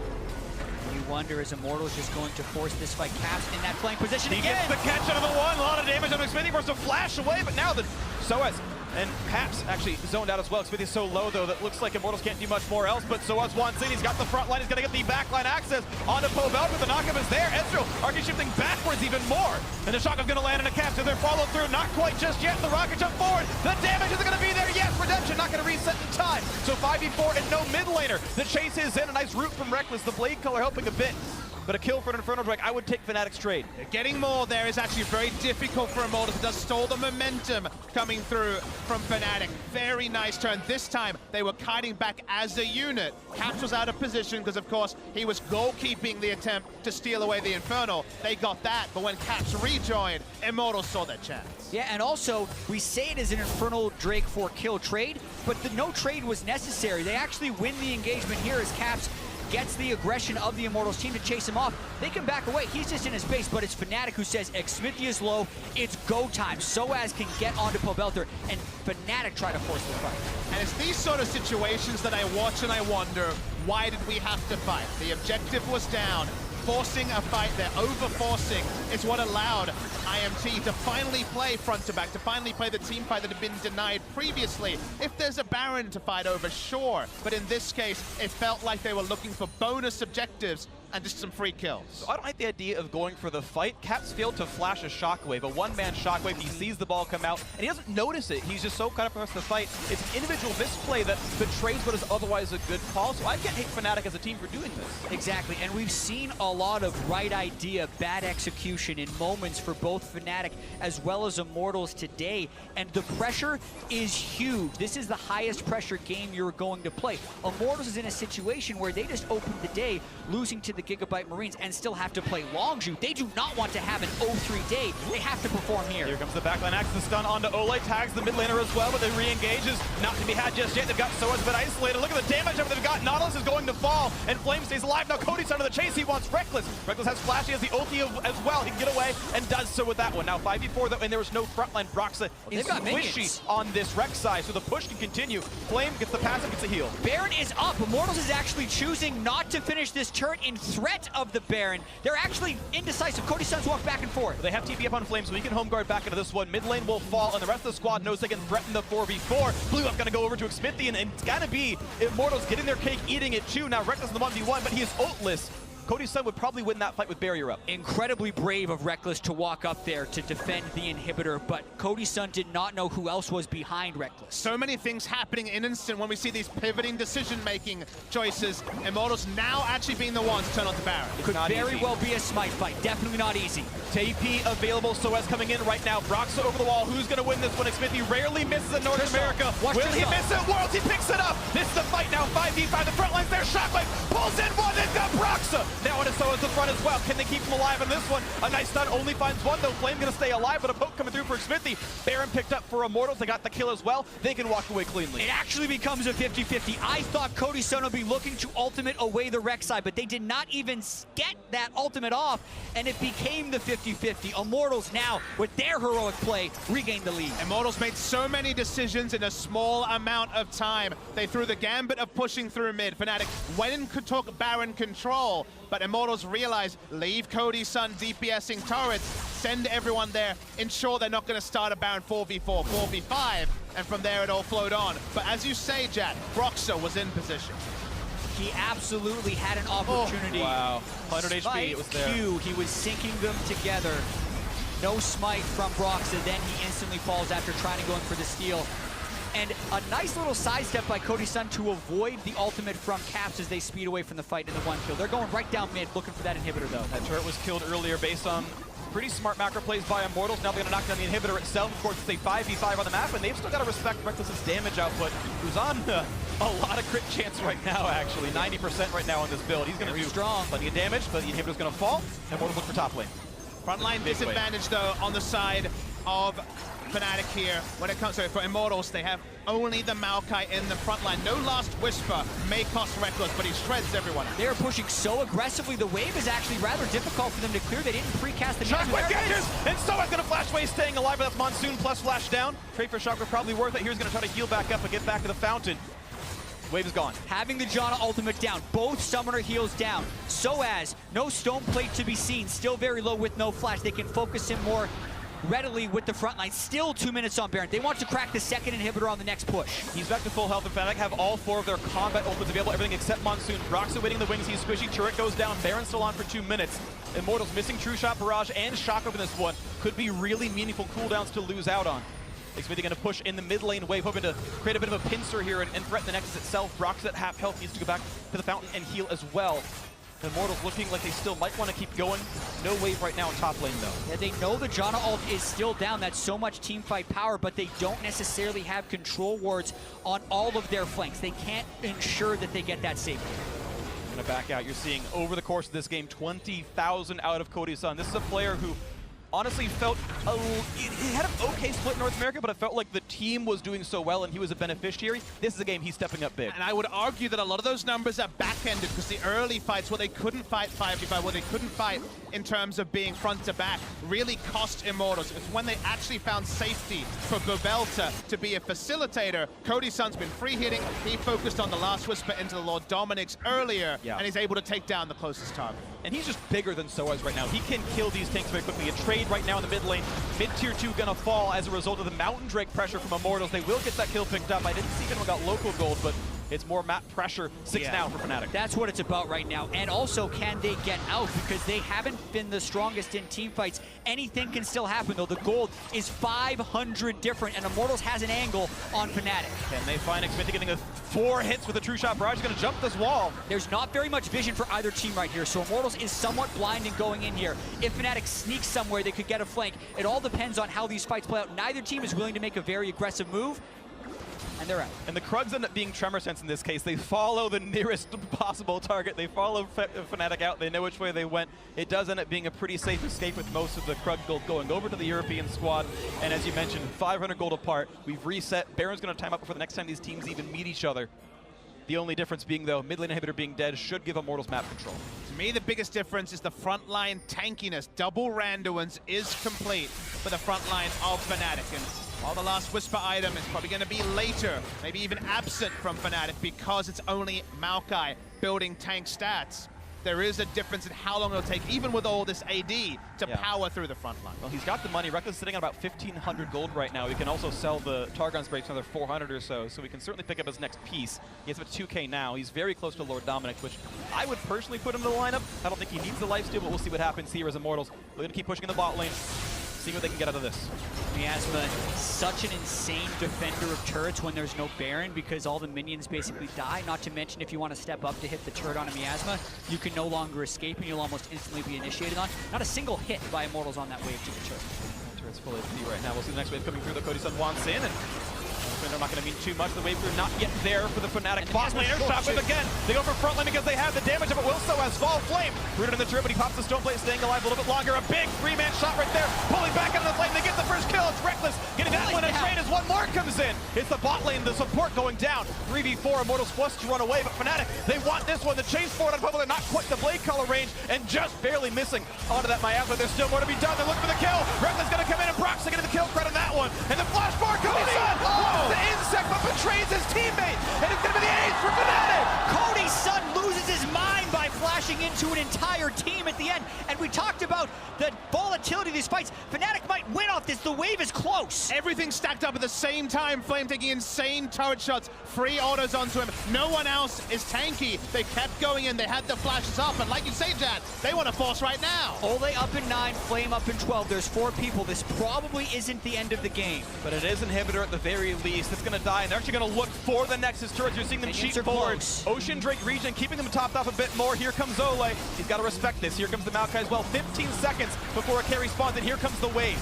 You wonder, is Immortals just going to force this fight? Caps in that flank position He again. gets the catch out of the one, a lot of damage on Xfinity, forced to flash away, but now the Soaz and Caps actually zoned out as well. Xfinity is so low, though, that looks like Immortals can't do much more else, but Soaz wants in. He's got the front line. He's going to get the back line access onto Pobelta, but the knockup is there. Ezreal already shifting backwards even more. And the shock is going to land in a Caps, so they're followed through. Not quite just yet. The rocket jump forward. The damage isn't going to be there. Yes, redemption not going to reset in time. So 5v4 and no mid laner. The chase is in. A nice route from Rekkles. The blade color helping a bit. but a kill for an Inferno Drake, I would take Fnatic's trade. Getting more there is actually very difficult for Immortals. It does stall the momentum coming through from Fnatic. Very nice turn. This time, they were kiting back as a unit. Caps was out of position because, of course, he was goalkeeping the attempt to steal away the Infernal. They got that, but when Caps rejoined, Immortals saw their chance. Yeah, and also, we say it is an Infernal Drake for kill trade, but no trade was necessary. They actually win the engagement here as Caps gets the aggression of the Immortals team to chase him off. They can back away. He's just in his base, but it's Fnatic who says Xmithia is low. It's go time. Soaz can get onto Pobelter, and Fnatic try to force the fight. And it's these sort of situations that I watch and I wonder, why did we have to fight? The objective was down. Forcing a fight there, over-forcing is what allowed IMT to finally play front to back, to finally play the team fight that had been denied previously. If there's a Baron to fight over, sure. But in this case, it felt like they were looking for bonus objectives and just some free kills. So I don't like the idea of going for the fight. Caps failed to flash a shockwave, a one-man shockwave. He sees the ball come out, and he doesn't notice it. He's just so caught up with the fight. It's an individual misplay that betrays what is otherwise a good call, so I can't hate Fnatic as a team for doing this. Exactly, and we've seen a lot of right idea, bad execution in moments for both Fnatic as well as Immortals today, and the pressure is huge. This is the highest pressure game you're going to play. Immortals is in a situation where they just opened the day losing to the Gigabyte Marines and still have to play Longzhu. They do not want to have an 0-3 day. They have to perform here. Here comes the backline axe, the stun onto Ole, tags the mid laner as well, but they re-engage is not to be had just yet. They've got Soaz been isolated. Look at the damage they've got. Nautilus is going to fall, and Flame stays alive. Now Cody's under the chase. He wants Reckless. Reckless has flash. He has the ulti as well. He can get away and does so with that one. Now 5v4 though, and there was no frontline. Broxa is squishy on this Rex side, so the push can continue. Flame gets the passive, gets a heal. Baron is up. Immortals is actually choosing not to finish this turret in threat of the Baron. They're actually indecisive. Cody Sun's walk back and forth. They have TP up on Flame, so he can home guard back into this one. Mid lane will fall, and the rest of the squad knows they can threaten the 4v4. Blue up gonna go over to Xmithia, and it's gotta be Immortals getting their cake, eating it too. Now Reckless in the 1v1, but he is ultless. Cody Sun would probably win that fight with barrier up. Incredibly brave of Reckless to walk up there to defend the inhibitor, but Cody Sun did not know who else was behind Reckless. So many things happening in an instant when we see these pivoting decision-making choices. Immortals now actually being the ones to turn on to Baron. Could very well be a smite fight. Definitely not easy. TP available, Soaz coming in right now. Broxa over the wall. Who's going to win this one? Xmithia rarely misses in North America. Will he miss it? Worlds, he picks it up. This is the fight now. 5v5. The front line's there. Shockwave pulls in one and the Broxa. Now it is Soaz the front as well. Can they keep him alive in this one? A nice stun. Only finds one though. Flame going to stay alive, but a poke coming through for Xmithia. Baron picked up for Immortals. They got the kill as well. They can walk away cleanly. It actually becomes a 50-50. I thought Cody Sun would be looking to ultimate away the Rex side, but they did not even get that ultimate off, and it became the 50-50. Immortals now, with their heroic play, regained the lead. Immortals made so many decisions in a small amount of time. They threw the gambit of pushing through mid. Fnatic went and took Baron control, but Immortals realized, leave Cody Sun DPSing turrets, send everyone there, ensure they're not going to start a Baron 4v4, 4v5, and from there it all flowed on. But as you say, Jack, Broxa was in position. He absolutely had an opportunity. Oh, wow. 100 HP, it was there. Q, he was syncing them together. No smite from Broxa, then he instantly falls after trying to go in for the steal. And a nice little sidestep by Cody Sun to avoid the ultimate from Caps as they speed away from the fight in the one kill. They're going right down mid looking for that inhibitor though. That turret was killed earlier based on pretty smart macro plays by Immortals. Now they're going to knock down the inhibitor itself. Of course, it's a 5v5 on the map, and they've still got to respect Reckless's damage output, who's on a lot of crit chance right now, actually. 90% right now on this build. He's going to do strong. Plenty of damage, but the inhibitor's going to fall. Immortals look for top lane. Frontline disadvantage, though, on the side of Fnatic here. When it comes to for Immortals, they have only the Maokai in the front line. No Last Whisper may cost Reckless, but he shreds everyone. They're pushing so aggressively. The wave is actually rather difficult for them to clear. They didn't precast the Shockwave catches, and Soaz going to flash away, staying alive, but that's Monsoon plus flash down. Trade for Shockwave probably worth it. Here's going to try to heal back up and get back to the fountain. Wave is gone. Having the Janna ultimate down, both summoner heals down. Soaz, no stone plate to be seen, still very low with no flash. They can focus him more readily with the front line. Still 2 minutes on Baron. They want to crack the second inhibitor on the next push. He's back to full health, and Fnatic have all 4 of their combat opens available, everything except Monsoon. Broxa waiting the wings, he's squishy, turret goes down, Baron still on for 2 minutes. Immortals missing True Shot, Barrage, and Shock in this one. Could be really meaningful cooldowns to lose out on. Xmithia going to push in the mid lane wave, hoping to create a bit of a pincer here and threaten the Nexus itself. Broxa at half health needs to go back to the fountain and heal as well. Immortals looking like they still might want to keep going. No wave right now in top lane, though. Yeah, they know the Janna ult is still down. That's so much team fight power, but they don't necessarily have control wards on all of their flanks. They can't ensure that they get that safety. Going to back out. You're seeing over the course of this game, 20,000 out of Cody's Son. This is a player who honestly felt he had an okay split in North America, but it felt like the team was doing so well and he was a beneficiary. This is a game he's stepping up big. And I would argue that a lot of those numbers are back-ended because the early fights where they couldn't fight 5v5, where they couldn't fight in terms of being front to back, really cost Immortals. It's when they actually found safety for Bubelta to be a facilitator. Cody's Son's been free hitting. He focused on the last whisper into the Lord Dominic's earlier, and he's able to take down the closest target. And he's just bigger than Soaz right now. He can kill these tanks very quickly. A trade right now in the mid lane. Mid-tier 2 gonna fall as a result of the Mountain Drake pressure from Immortals. They will get that kill picked up. I didn't see if anyone got local gold, but it's more map pressure 6 now for Fnatic. That's what it's about right now. And also, can they get out? Because they haven't been the strongest in team fights. Anything can still happen, though. The gold is 500 different, and Immortals has an angle on Fnatic. Can they find Xmithia getting 4 hits with a true shot barrage? He's gonna jump this wall. There's not very much vision for either team right here, so Immortals is somewhat blind in going in here. If Fnatic sneaks somewhere, they could get a flank. It all depends on how these fights play out. Neither team is willing to make a very aggressive move, and they're out. And the Krugs end up being Tremor Sense in this case. They follow the nearest possible target. They follow Fnatic out. They know which way they went. It does end up being a pretty safe escape with most of the Krug gold going over to the European squad. And as you mentioned, 500 gold apart. We've reset. Baron's going to time up before the next time these teams even meet each other. The only difference being, though, mid lane inhibitor being dead should give Immortals map control. To me, the biggest difference is the frontline tankiness. Double Randuin's is complete for the frontline of Fnatic. And while the last Whisper item is probably going to be later, maybe even absent from Fnatic because it's only Maokai building tank stats, there is a difference in how long it'll take, even with all this AD, to power through the front line. Well, he's got the money. Reckless is sitting on about 1,500 gold right now. He can also sell the Targon Spray for another 400 or so we can certainly pick up his next piece. He has about 2K now. He's very close to Lord Dominic, which I would personally put him in the lineup. I don't think he needs the lifesteal, but we'll see what happens here as Immortals. We're going to keep pushing in the bot lane. See what they can get out of this. Miasma, such an insane defender of turrets when there's no Baron because all the minions basically die. Not to mention if you want to step up to hit the turret on a Miasma, you can no longer escape and you'll almost instantly be initiated on. Not a single hit by Immortals on that wave to the turret. Turret's full HP right now. We'll see the next wave coming through that Cody's Son wants in. And they're not going to mean too much. The wave through not yet there for the Fnatic bot laner. Shockwave again. They go for front lane because they have the damage of it. Will so has Fall Flame. Rooted in the turret, but he pops the stone plate, staying alive a little bit longer. A big 3-man shot right there. Pulling back into the flame. They get the first kill. It's Reckless getting that one. A trade as one more comes in. It's the bot lane, the support going down. 3v4. Immortals forced to run away, but Fnatic, they want this one. The chase forward on Bubble. They're not quite the blade color range and just barely missing onto that Miasma. There's still more to be done. They look for the kill. Reckless going to come in and Brock's getting the kill credit on that one. And the flash bar Cody's Son. The insect up betrays his teammate, and it's going to be the ace for Fnatic. Cody's Son loses his mind by flashing into an entire team at the end, and we talked about the volatility of these fights. Fnatic might win off this. The wave is close. Everything stacked up at the same time. Flame taking insane turret shots, free autos onto him. No one else is tanky. They kept going in. They had the flashes up, and like you say, Jad, they want to force right now. Ole up in 9, Flame up in 12. There's 4 people. This probably isn't the end of the game. But it is Inhibitor at the very least. It's going to die, and they're actually going to look for the Nexus turrets. You're seeing them cheat forward. Ocean Drake Region keeping them topped off a bit more. Here comes Ole. He's got to respect this. Here comes the Maokai as well. 15 seconds before a carry spawns, and here comes the wave.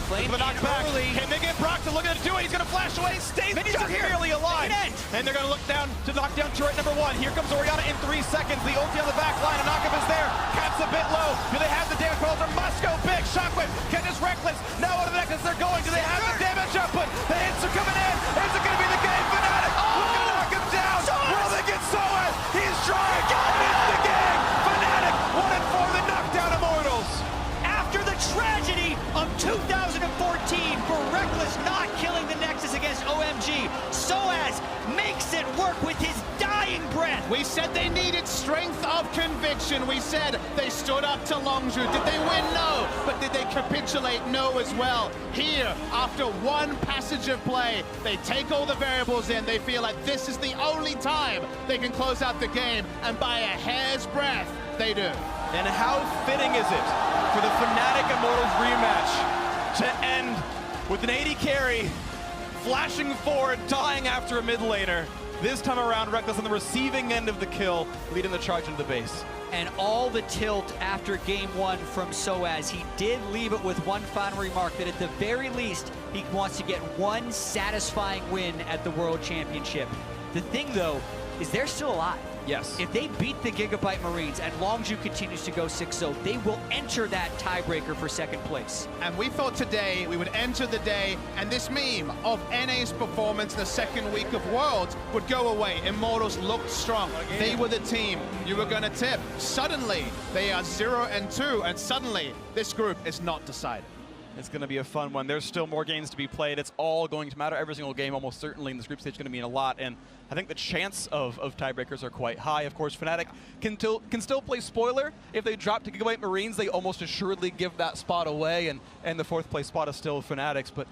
Flame the knockback. Can they get Brock to look at it do it? He's going to flash away. Stays just barely alive. And they're going to look down to knock down turret number 1. Here comes Orianna in 3 seconds. The ulti on the back line. A knockup is there. Cap's a bit low. Do they have the damage controls? Must go big. Shockwave. Can this Reckless? Now out of the Nexus they're going. Do they have the damage output? The hits are coming in. Is it going to be the game? Fnatic. Look to knock him down. Will they get Soaz? He's trying. And it's the game. Fnatic 1-4 the knockdown Immortals. After the tragedy of 2014 for Reckless not killing the Nexus against OMG, Soaz makes it work with his dying breath. We said they needed strength of conviction. We said they stood up to Longzhu. Did they win? No. But did they capitulate? No as well. Here, after one passage of play, they take all the variables in. They feel like this is the only time they can close out the game, and by a hair's breadth, they do. And how fitting is it for the Fnatic Immortals rematch to end with an 80 carry, flashing forward, dying after a mid laner, This time around, Reckless on the receiving end of the kill, leading the charge into the base. And all the tilt after game one from Soaz. He did leave it with one final remark that at the very least, he wants to get one satisfying win at the World Championship. The thing though, is they're still alive. Yes. If they beat the Gigabyte Marines and Longzhu continues to go 6-0, they will enter that tiebreaker for second place. And we thought today we would enter the day and this meme of NA's performance in the second week of Worlds would go away. Immortals looked strong. They were the team you were going to tip. Suddenly, they are 0-2, and suddenly this group is not decided. It's going to be a fun one. There's still more games to be played. It's all going to matter. Every single game, almost certainly, in this group stage is going to mean a lot. And I think the chance of tiebreakers are quite high. Of course, Fnatic can still play spoiler. If they drop to Gigabyte Marines, they almost assuredly give that spot away. And the fourth place spot is still Fnatic's. But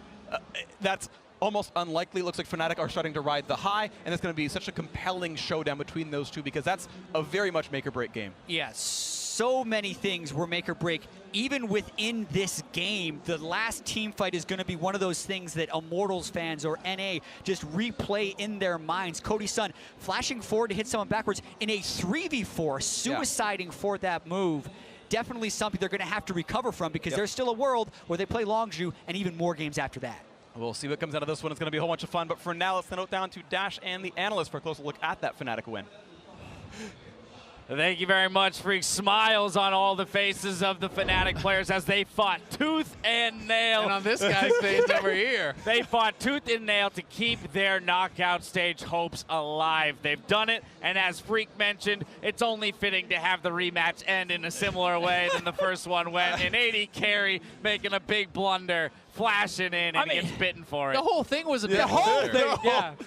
that's almost unlikely. It looks like Fnatic are starting to ride the high. And it's going to be such a compelling showdown between those two because that's a very much make or break game. Yes. So many things were make or break. Even within this game, the last team fight is going to be one of those things that Immortals fans or NA just replay in their minds. Cody Sun flashing forward to hit someone backwards in a 3v4, suiciding for that move. Definitely something they're going to have to recover from because there's still a world where they play Longzhu and even more games after that. We'll see what comes out of this one. It's going to be a whole bunch of fun. But for now, let's send it down to Dash and the analyst for a closer look at that Fnatic win. Thank you very much, Freak. Smiles on all the faces of the Fnatic players as they fought tooth and nail. And on this guy's face over here. They fought tooth and nail to keep their knockout stage hopes alive. They've done it, and as Freak mentioned, it's only fitting to have the rematch end in a similar way than the first one went. An 80 carry making a big blunder, flashing in, and he gets bitten for it. The whole thing was a bit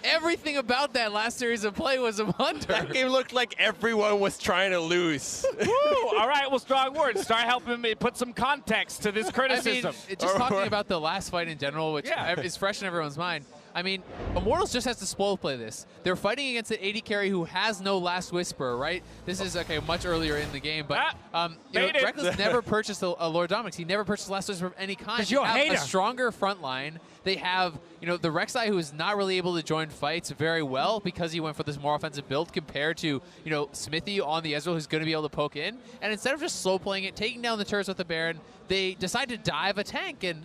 Everything about that last series of play was a blunder. That game looked like everyone was trying to lose. Woo! All right, well, strong words. Start helping me put some context to this criticism. I mean, just talking about the last fight in general, which is fresh in everyone's mind. I mean, Immortals just has to spoil play this. They're fighting against an 80 carry who has no Last Whisper, right? This is, okay, much earlier in the game, but Reckless never purchased a Lord Dominix. He never purchased Last Whisper of any kind. They have a stronger front line. They have, the Rek'Sai, who is not really able to join fights very well because he went for this more offensive build compared to, Smithy on the Ezreal, who's going to be able to poke in. And instead of just slow playing it, taking down the turrets with the Baron, they decide to dive a tank and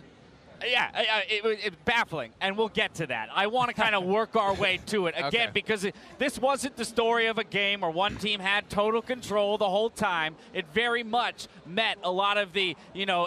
it's baffling, and we'll get to that. I want to kind of work our way to it again because this wasn't the story of a game where one team had total control the whole time. It very much met a lot of the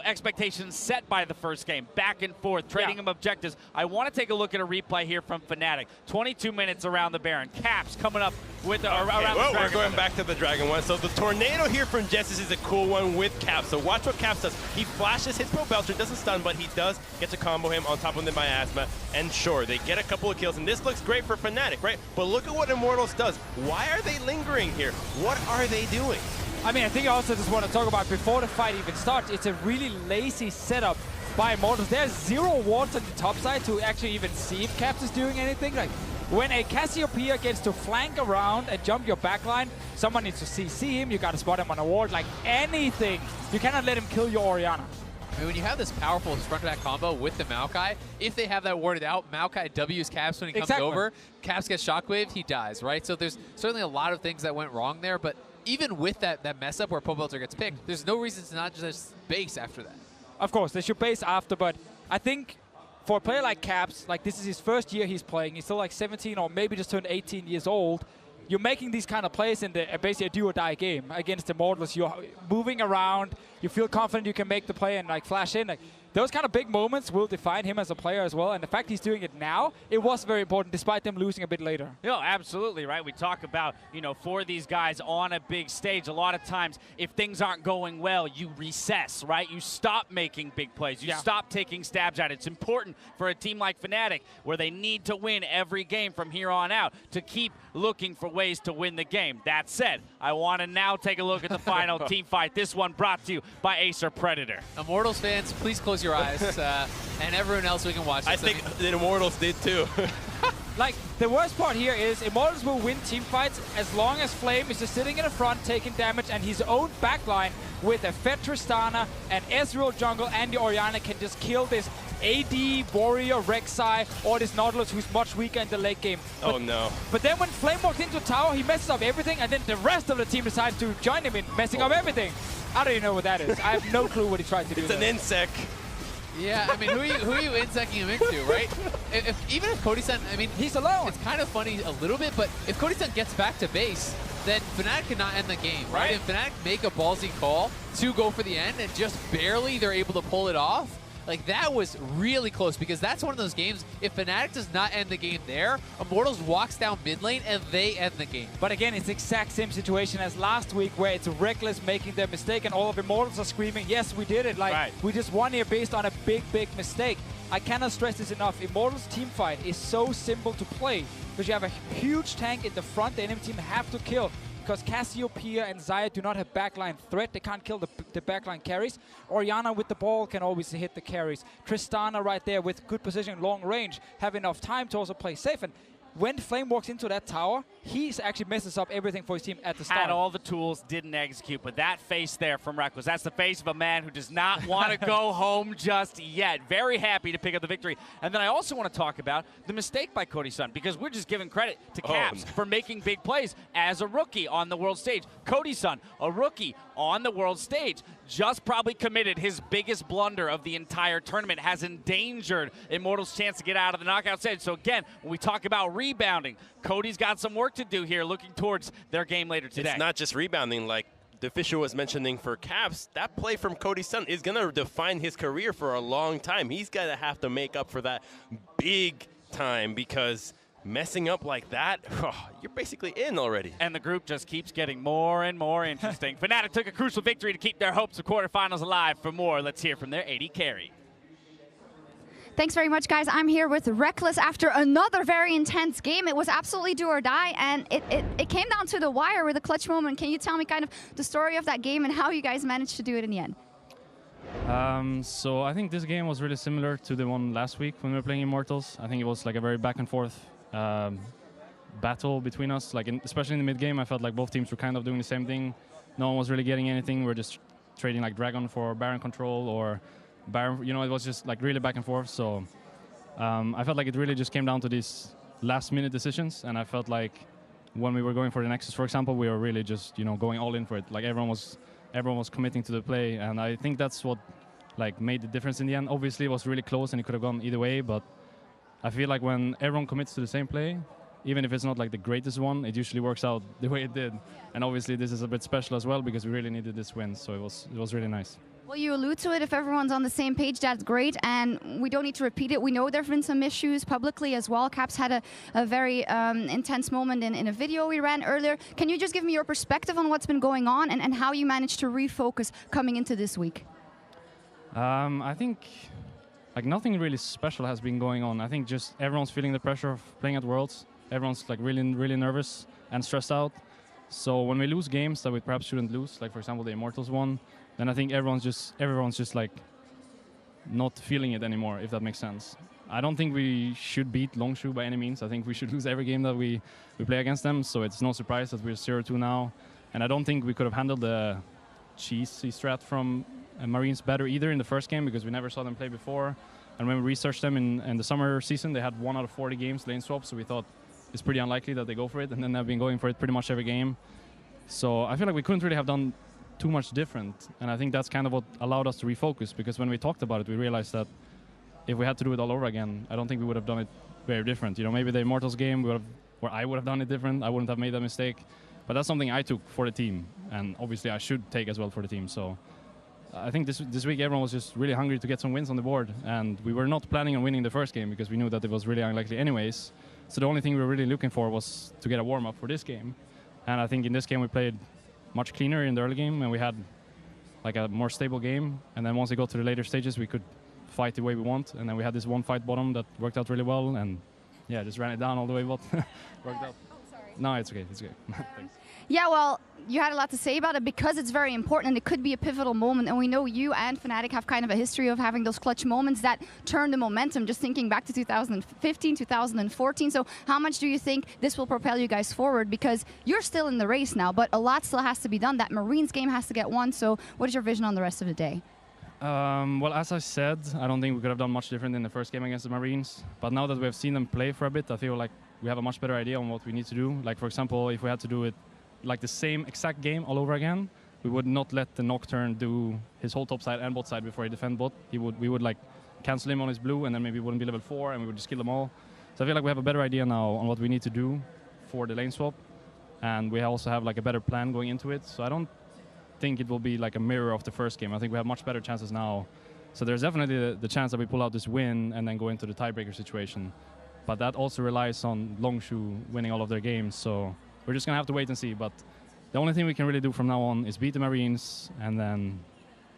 expectations set by the first game, back and forth, trading them objectives. I want to take a look at a replay here from Fnatic. 22 minutes around the Baron. Caps coming up with around the Dragon. We're going back to the Dragon one. So the tornado here from Jessis is a cool one with Caps. So watch what Caps does. He flashes his Pro Belcher, doesn't stun, but he does get to combo him on top of the miasma, and sure, they get a couple of kills, and this looks great for Fnatic, right? But look at what Immortals does. Why are they lingering here? What are they doing? I mean, I think I also just want to talk about before the fight even starts, it's a really lazy setup by Immortals. There's 0 wards on the top side to actually even see if Caps is doing anything. Like, when a Cassiopeia gets to flank around and jump your backline, someone needs to CC him, you got to spot him on a ward, like anything. You cannot let him kill your Orianna. I mean, when you have this powerful front-to-back combo with the Maokai, if they have that warded out, Maokai W's Caps when he comes over, Caps gets Shockwave, he dies, right? So there's certainly a lot of things that went wrong there, but even with that mess-up where Pobelter gets picked, there's no reason to not just base after that. Of course, they should base after, but I think for a player like Caps, like this is his first year he's playing, he's still like 17 or maybe just turned 18 years old, you're making these kind of plays in basically a do-or-die game against Immortals. You're moving around. You feel confident you can make the play and like flash in. Like, those kind of big moments will define him as a player as well. And the fact he's doing it now, it was very important despite them losing a bit later. Absolutely, right? We talk about, for these guys on a big stage, a lot of times if things aren't going well, you recess, right? You stop making big plays. You stop taking stabs at it. It's important for a team like Fnatic where they need to win every game from here on out to keep looking for ways to win the game. That said, I want to now take a look at the final team fight. This one brought to you by Acer Predator. Immortals fans, please close your eyes, and everyone else we can watch this. I think the Immortals did too. Like, the worst part here is Immortals will win team fights as long as Flame is just sitting in the front taking damage and his own backline with a Fed Tristana and Ezreal jungle and the Orianna can just kill this AD, Warrior, Rek'Sai, or this Nautilus who's much weaker in the late game. Oh no. But then when Flame walks into tower, he messes up everything, and then the rest of the team decides to join him in messing up everything. I don't even know what that is. I have no clue what he tried to do. It's an insect. Yeah, I mean, who are you insecting him into, right? Even if Cody-san, I mean, he's alone. It's kind of funny a little bit, but if Cody-san gets back to base, then Fnatic cannot end the game, right? If Fnatic make a ballsy call to go for the end and just barely they're able to pull it off, like that was really close, because that's one of those games, if Fnatic does not end the game there, Immortals walks down mid lane and they end the game. But again, it's the exact same situation as last week, where it's Reckless making their mistake and all of Immortals are screaming, yes, we did it. Like, we just won here based on a big mistake. I cannot stress this enough. Immortals team fight is so simple to play, because you have a huge tank in the front the enemy team have to kill. Because Cassiopeia and Xayah do not have backline threat. They can't kill the backline carries. Orianna with the ball can always hit the carries. Tristana right there with good position, long range, have enough time to also play safe. And when Flame walks into that tower, he actually messes up everything for his team at the start. Had all the tools, didn't execute, but that face there from Reckless, that's the face of a man who does not want to go home just yet. Very happy to pick up the victory. And then I also want to talk about the mistake by Cody-san, because we're just giving credit to Caps for making big plays as a rookie on the world stage. Cody-san, a rookie on the world stage, just probably committed his biggest blunder of the entire tournament, has endangered Immortals' chance to get out of the knockout stage. So again, when we talk about rebounding, Cody's got some work to do here, looking towards their game later today. It's not just rebounding, like the official was mentioning for Caps. That play from Cody-san is going to define his career for a long time. He's going to have to make up for that big time, because messing up like that, you're basically in already. And the group just keeps getting more and more interesting. Fnatic took a crucial victory to keep their hopes of quarterfinals alive. For more, let's hear from their AD carry. Thanks very much, guys. I'm here with Reckless after another very intense game. It was absolutely do or die, and it came down to the wire with a clutch moment. Can you tell me kind of the story of that game and how you guys managed to do it in the end? So I think this game was really similar to the one last week when we were playing Immortals. I think it was like a very back and forth battle between us. Like especially in the mid game, I felt like both teams were kind of doing the same thing. No one was really getting anything. We're just trading like Dragon for Baron control or Baron. You know, it was just like really back and forth. So I felt like it really just came down to these last-minute decisions, and I felt like when we were going for the Nexus, for example, we were really just going all in for it. Like everyone was committing to the play, and I think that's what like made the difference in the end. Obviously, it was really close, and it could have gone either way. But I feel like when everyone commits to the same play, even if it's not like the greatest one, it usually works out the way it did. And obviously, this is a bit special as well because we really needed this win, so it was really nice. Well, you allude to it. If everyone's on the same page, that's great, and we don't need to repeat it. We know there have been some issues publicly as well. Caps had a very intense moment in a video we ran earlier. Can you just give me your perspective on what's been going on and how you managed to refocus coming into this week? I think like nothing really special has been going on. I think just everyone's feeling the pressure of playing at Worlds. Everyone's like really nervous and stressed out. So when we lose games that we perhaps shouldn't lose, like for example the Immortals one, then I think everyone's just like not feeling it anymore, if that makes sense. I don't think we should beat Longshu by any means. I think we should lose every game that we play against them, so it's no surprise that we're 0-2 now. And I don't think we could have handled the cheesy strat from Marines better either in the first game, because we never saw them play before. And when we researched them in the summer season, they had 1 out of 40 games lane swap, so we thought it's pretty unlikely that they go for it, and then they've been going for it pretty much every game. So I feel like we couldn't really have done too much different, and I think that's kind of what allowed us to refocus, because when we talked about it, we realized that if we had to do it all over again, I don't think we would have done it very different. Maybe the Immortals game, I would have done it different. I wouldn't have made that mistake, but that's something I took for the team, and obviously I should take as well for the team. So I think this week everyone was just really hungry to get some wins on the board, and we were not planning on winning the first game because we knew that it was really unlikely anyways. So the only thing we were really looking for was to get a warm-up for this game, and I think in this game we played much cleaner in the early game, and we had like a more stable game, and then once we got to the later stages we could fight the way we want, and then we had this one fight bottom that worked out really well, and yeah, just ran it down all the way, but worked out. Oh, sorry. No, it's okay, it's okay. Thanks. Yeah, well, you had a lot to say about it because it's very important and it could be a pivotal moment. And we know you and Fnatic have kind of a history of having those clutch moments that turn the momentum, just thinking back to 2015, 2014. So how much do you think this will propel you guys forward? Because you're still in the race now, but a lot still has to be done. That Marines game has to get won. So what is your vision on the rest of the day? Well, as I said, I don't think we could have done much different in the first game against the Marines. But now that we have seen them play for a bit, I feel like we have a much better idea on what we need to do. Like, for example, if we had to do it like the same exact game all over again, we would not let the Nocturne do his whole top side and bot side before he defend bot. We would like cancel him on his blue, and then maybe he wouldn't be level 4, and we would just kill them all. So I feel like we have a better idea now on what we need to do for the lane swap, and we also have like a better plan going into it. So I don't think it will be like a mirror of the first game. I think we have much better chances now. So there's definitely the chance that we pull out this win and then go into the tiebreaker situation. But that also relies on Longshu winning all of their games. So we're just gonna have to wait and see. But the only thing we can really do from now on is beat the Marines, and then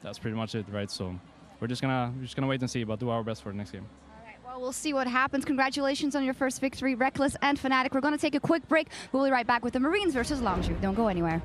that's pretty much it, right? So we're just gonna wait and see, but do our best for the next game. All right, well, we'll see what happens. Congratulations on your first victory, Reckless and Fnatic. We're going to take a quick break. We'll be right back with the Marines versus Longshu. Don't go anywhere.